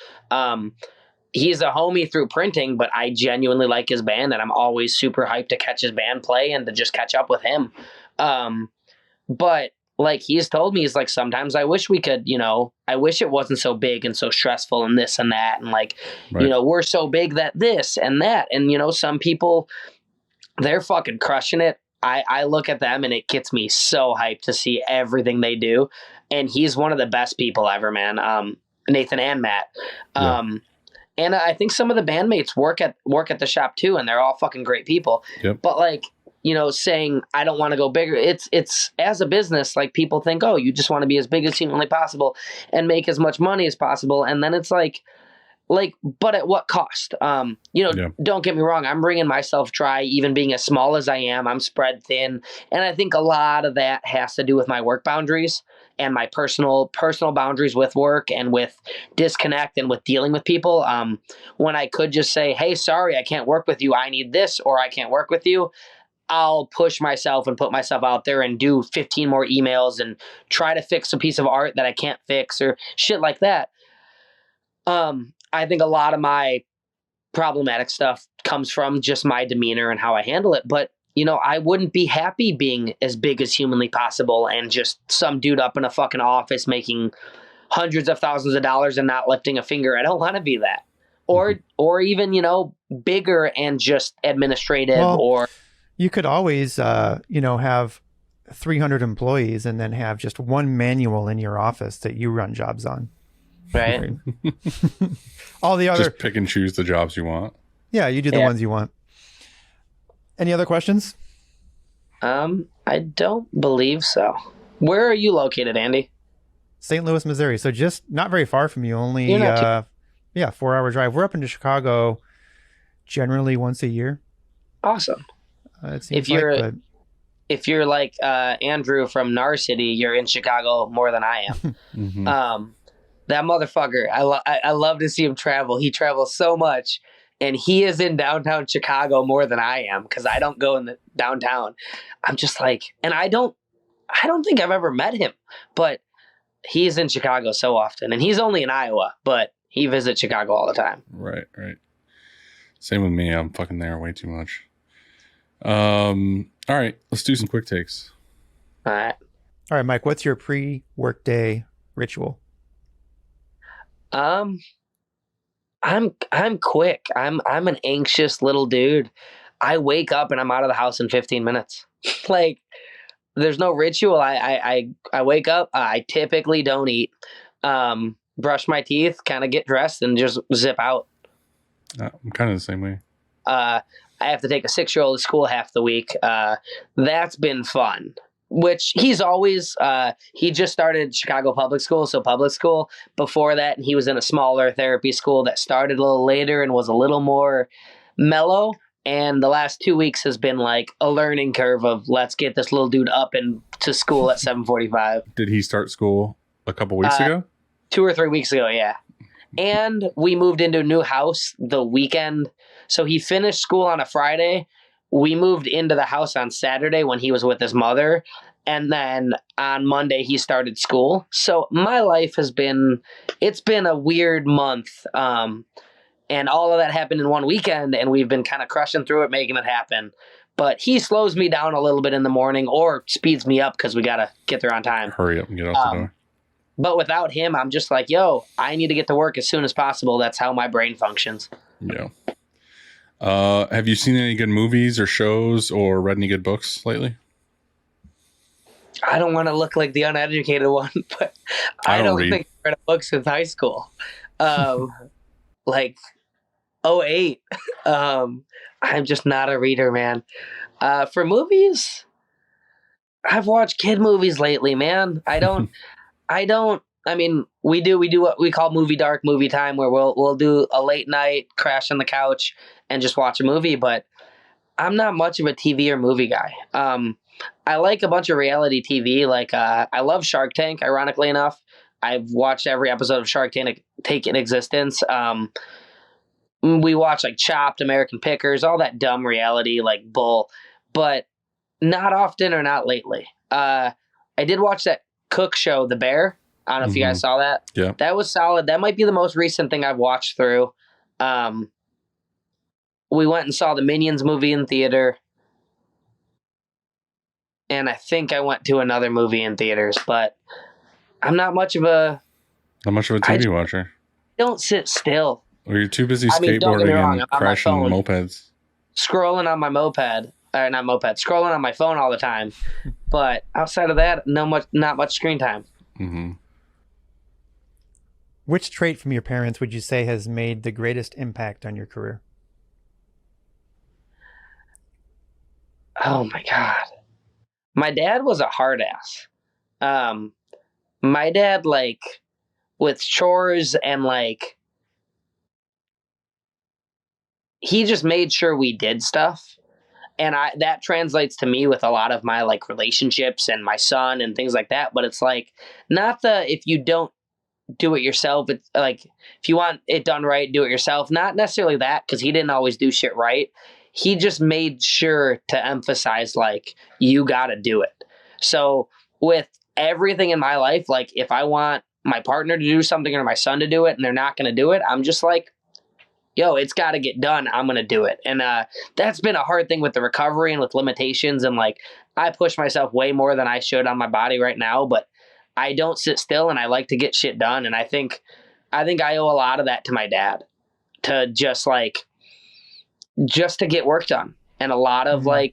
He's a homie through printing, but I genuinely like his band, and I'm always super hyped to catch his band play and to just catch up with him. But like, he's told me, he's like, sometimes I wish we could, I wish it wasn't so big and so stressful and this and that. And like, right. We're so big that this and that. And, some people, they're fucking crushing it. I look at them and it gets me so hyped to see everything they do. And he's one of the best people ever, man. Nathan and Matt. And I think some of the bandmates work at the shop too. And they're all fucking great people. Yep. But like, saying I don't want to go bigger. It's as a business, like, people think, oh, you just want to be as big as humanly possible and make as much money as possible. And then it's like, but at what cost? Don't get me wrong. I'm bringing myself dry, even being as small as I am. I'm spread thin. And I think a lot of that has to do with my work boundaries and my personal boundaries with work and with disconnect and with dealing with people. When I could just say, hey, sorry, I can't work with you. I need this, or I can't work with you. I'll push myself and put myself out there and do 15 more emails and try to fix a piece of art that I can't fix or shit like that. I think a lot of my problematic stuff comes from just my demeanor and how I handle it. But, I wouldn't be happy being as big as humanly possible and just some dude up in a fucking office making hundreds of thousands of dollars and not lifting a finger. I don't want to be that. or even, bigger and just administrative Well, or You could always, have 300 employees and then have just one manual in your office that you run jobs on. right. All the other, Just pick and choose the jobs you want. yeah, you do the Yeah. ones you want. Any other questions? I don't believe so. Where are you located, Andy? St. Louis, Missouri. So just not very far from you. Only, You're not 4-hour drive. We're up into Chicago generally once a year. Awesome. It seems If you're- but If you're like Andrew from Nar City, you're in Chicago more than I am. Mhm. That motherfucker, I love to see him travel. He travels so much, and he is in downtown Chicago more than I am because I don't go in the downtown. I'm just like, and I don't think I've ever met him, but he's in Chicago so often, and he's only in Iowa, but he visits Chicago all the time. Right. Same with me. I'm fucking there way too much. All right, let's do some quick takes. All right. all right, Mike, what's your pre-work day ritual? I'm quick. I'm an anxious little dude. I wake up and I'm out of the house in 15 minutes. Like, there's no ritual. I wake up. I typically don't eat. Brush my teeth, kind of get dressed, and just zip out. I'm kind of the same way. I have to take a 6-year-old to school half the week. That's been fun. Which he's always, he just started Chicago public school, so public school. Before that, he was in a smaller therapy school that started a little later and was a little more mellow. And the last 2 weeks has been like a learning curve of let's get this little dude up and to school at 7:45. Did he start school a couple weeks ago? 2 or 3 weeks ago, yeah. And we moved into a new house the weekend. So he finished school on a Friday. We moved into the house on Saturday when he was with his mother. And then on Monday, he started school. So my life it's been a weird month. And all of that happened in one weekend. And we've been kind of crushing through it, making it happen. But he slows me down a little bit in the morning or speeds me up because we got to get there on time. Hurry up and get out the door. But without him, I'm just like, yo, I need to get to work as soon as possible. That's how my brain functions. Yeah. Have you seen any good movies or shows or read any good books lately? I don't want to look like the uneducated one, but I don't think I read a book since high school. Like 08. I'm just not a reader, man. For movies, I've watched kid movies lately, man. I mean, we do what we call movie dark movie time, where we'll do a late night, crash on the couch, and just watch a movie. But I'm not much of a TV or movie guy. I like a bunch of reality TV. Like I love Shark Tank. Ironically enough, I've watched every episode of Shark Tank in existence. We watch like Chopped, American Pickers, all that dumb reality like bull, but not often or not lately. I did watch that Cook show, The Bear. I don't know if you guys saw that. Yeah. That was solid. That might be the most recent thing I've watched through. We went and saw the Minions movie in theater. And I think I went to another movie in theaters, but I'm not much of a TV watcher. Don't sit still. Or you're too busy I mean, don't get me skateboarding wrong, and I'm on my crashing phone. mopeds. Scrolling on my scrolling on my phone all the time. But outside of that, not much screen time. Mm-hmm. Which trait from your parents would you say has made the greatest impact on your career? Oh my God. My dad was a hard ass. My dad, like, with chores and like, he just made sure we did stuff. And that translates to me with a lot of my like relationships and my son and things like that. But it's like, if you don't do it yourself, it's like, if you want it done right, do it yourself. Not necessarily that, because he didn't always do shit right. He just made sure to emphasize like, you got to do it. So with everything in my life, like if I want my partner to do something or my son to do it and they're not going to do it, I'm just like, yo, it's got to get done. I'm going to do it. And that's been a hard thing with the recovery and with limitations. And like, I push myself way more than I should on my body right now, but I don't sit still and I like to get shit done. And I think I owe a lot of that to my dad. to just to get work done. And a lot of I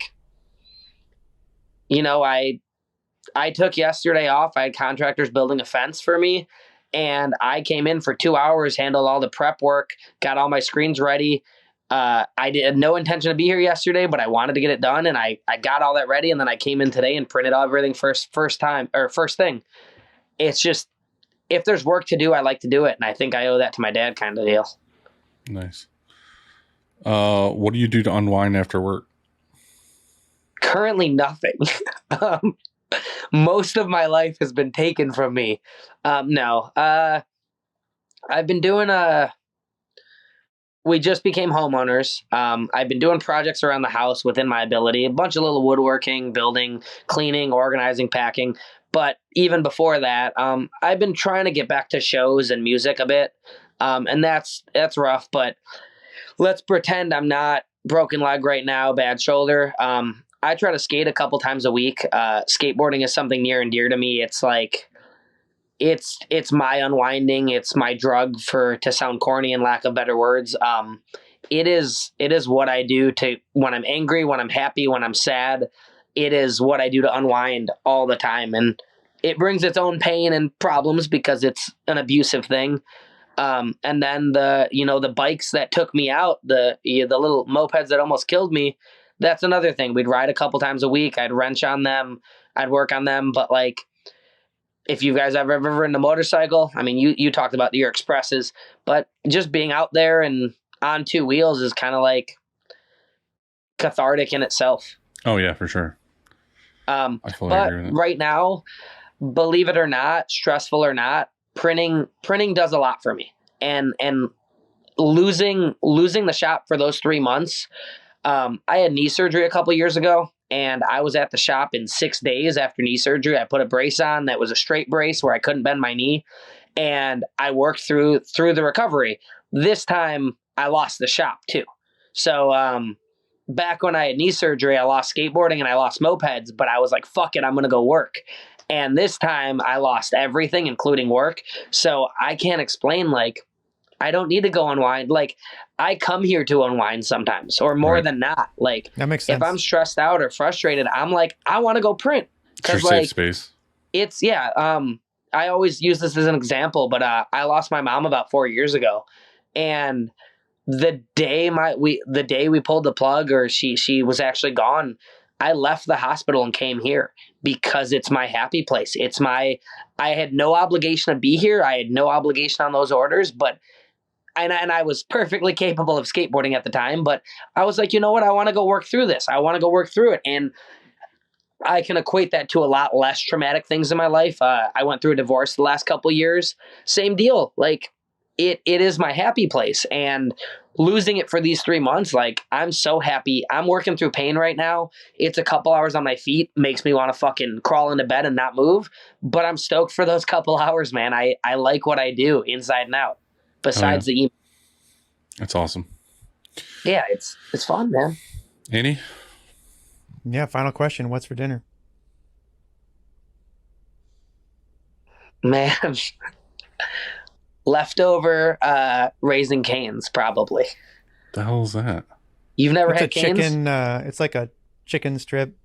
took yesterday off. I had contractors building a fence for me, and I came in for 2 hours, handled all the prep work, got all my screens ready. I had no intention to be here yesterday, but I wanted to get it done, and I got all that ready, and then I came in today and printed everything first thing. It's just, if there's work to do, I like to do it, and I think I owe that to my dad, kind of deal. Nice. What do you do to unwind after work? Currently nothing. Most of my life has been taken from me. No. I've been doing we just became homeowners. I've been doing projects around the house within my ability, a bunch of little woodworking, building, cleaning, organizing, packing. But even before that, I've been trying to get back to shows and music a bit. And that's rough, but let's pretend I'm not broken leg right now, bad shoulder. I try to skate a couple times a week. Skateboarding is something near and dear to me. It's like, it's my unwinding. It's my drug, to sound corny and lack of better words. It is what I do when I'm angry, when I'm happy, when I'm sad. It is what I do to unwind all the time. And it brings its own pain and problems because it's an abusive thing. And then the bikes that took me out, the little mopeds that almost killed me, that's another thing. We'd ride a couple times a week. I'd wrench on them. I'd work on them. But if you guys have ever ridden a motorcycle, I mean, you talked about your Expresses, but just being out there and on two wheels is kind of cathartic in itself. Oh yeah, for sure. I fully agree with it. Right now, believe it or not, stressful or not, printing does a lot for me. And losing the shop for those 3 months, I had knee surgery a couple years ago, and I was at the shop in 6 days after knee surgery. I put a brace on that was a straight brace where I couldn't bend my knee, and I worked through the recovery. This time, I lost the shop too. So back when I had knee surgery, I lost skateboarding and I lost mopeds, but I was like, fuck it, I'm going to go work. And this time, I lost everything, including work. So I can't explain, I don't need to go unwind. I come here to unwind sometimes, or more than not. That makes sense. If I'm stressed out or frustrated, I'm I want to go print. It's your safe space. It's, yeah. I always use this as an example, but I lost my mom about 4 years ago. And the day we pulled the plug, or she was actually gone, I left the hospital and came here because it's my happy place. I had no obligation to be here. I had no obligation on those orders, but and I was perfectly capable of skateboarding at the time, but I was like, you know what? I want to go work through this. I want to go work through it. And I can equate that to a lot less traumatic things in my life. I went through a divorce the last couple of years. Same deal. It is my happy place, and losing it for these 3 months, I'm so happy. I'm working through pain right now. It's a couple hours on my feet, makes me want to fucking crawl into bed and not move, but I'm stoked for those couple hours, man. I like what I do inside and out, besides the email. That's awesome. Yeah, it's fun, man. Annie? Yeah, final question. What's for dinner? Man, leftover Raising Cane's, probably. The hell is that? You've never It's had a Cane's? chicken. It's like a chicken strip.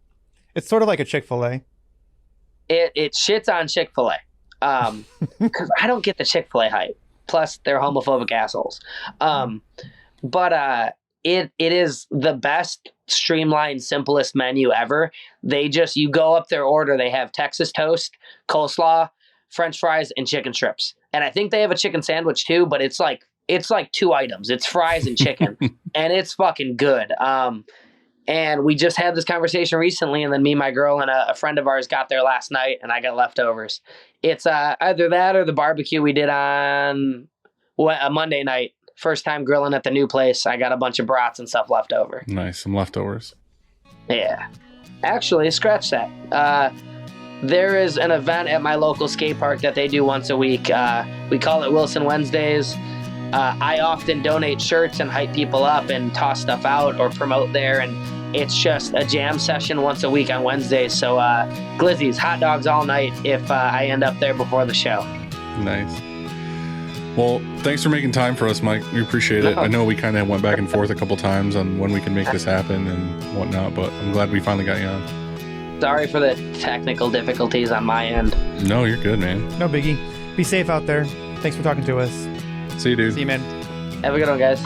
It's sort of like a Chick-fil-A. It shits on Chick-fil-A. Because I don't get the Chick-fil-A hype. Plus, they're homophobic assholes. But it is the best, streamlined, simplest menu ever. You go up their order, they have Texas toast, coleslaw, French fries, and chicken strips. And I think they have a chicken sandwich too, but it's like 2 items. It's fries and chicken, and it's fucking good. And we just had this conversation recently, and then me, my girl, and a friend of ours got there last night, and I got leftovers. It's either that or the barbecue we did on a Monday night. First time grilling at the new place. I got a bunch of brats and stuff left over. Nice, some leftovers. Yeah. Actually, scratch that. There is an event at my local skate park that they do once a week. We call it Wilson Wednesdays. I often donate shirts and hype people up and toss stuff out or promote there. And it's just a jam session once a week on Wednesdays. So glizzies, hot dogs all night if I end up there before the show. Nice. Well, thanks for making time for us, Mike. We appreciate it. No. I know we kind of went back and forth a couple times on when we can make this happen and whatnot, but I'm glad we finally got you on. Sorry for the technical difficulties on my end. No, you're good, man. No biggie. Be safe out there. Thanks for talking to us. See you, dude. See you, man. Have a good one, guys.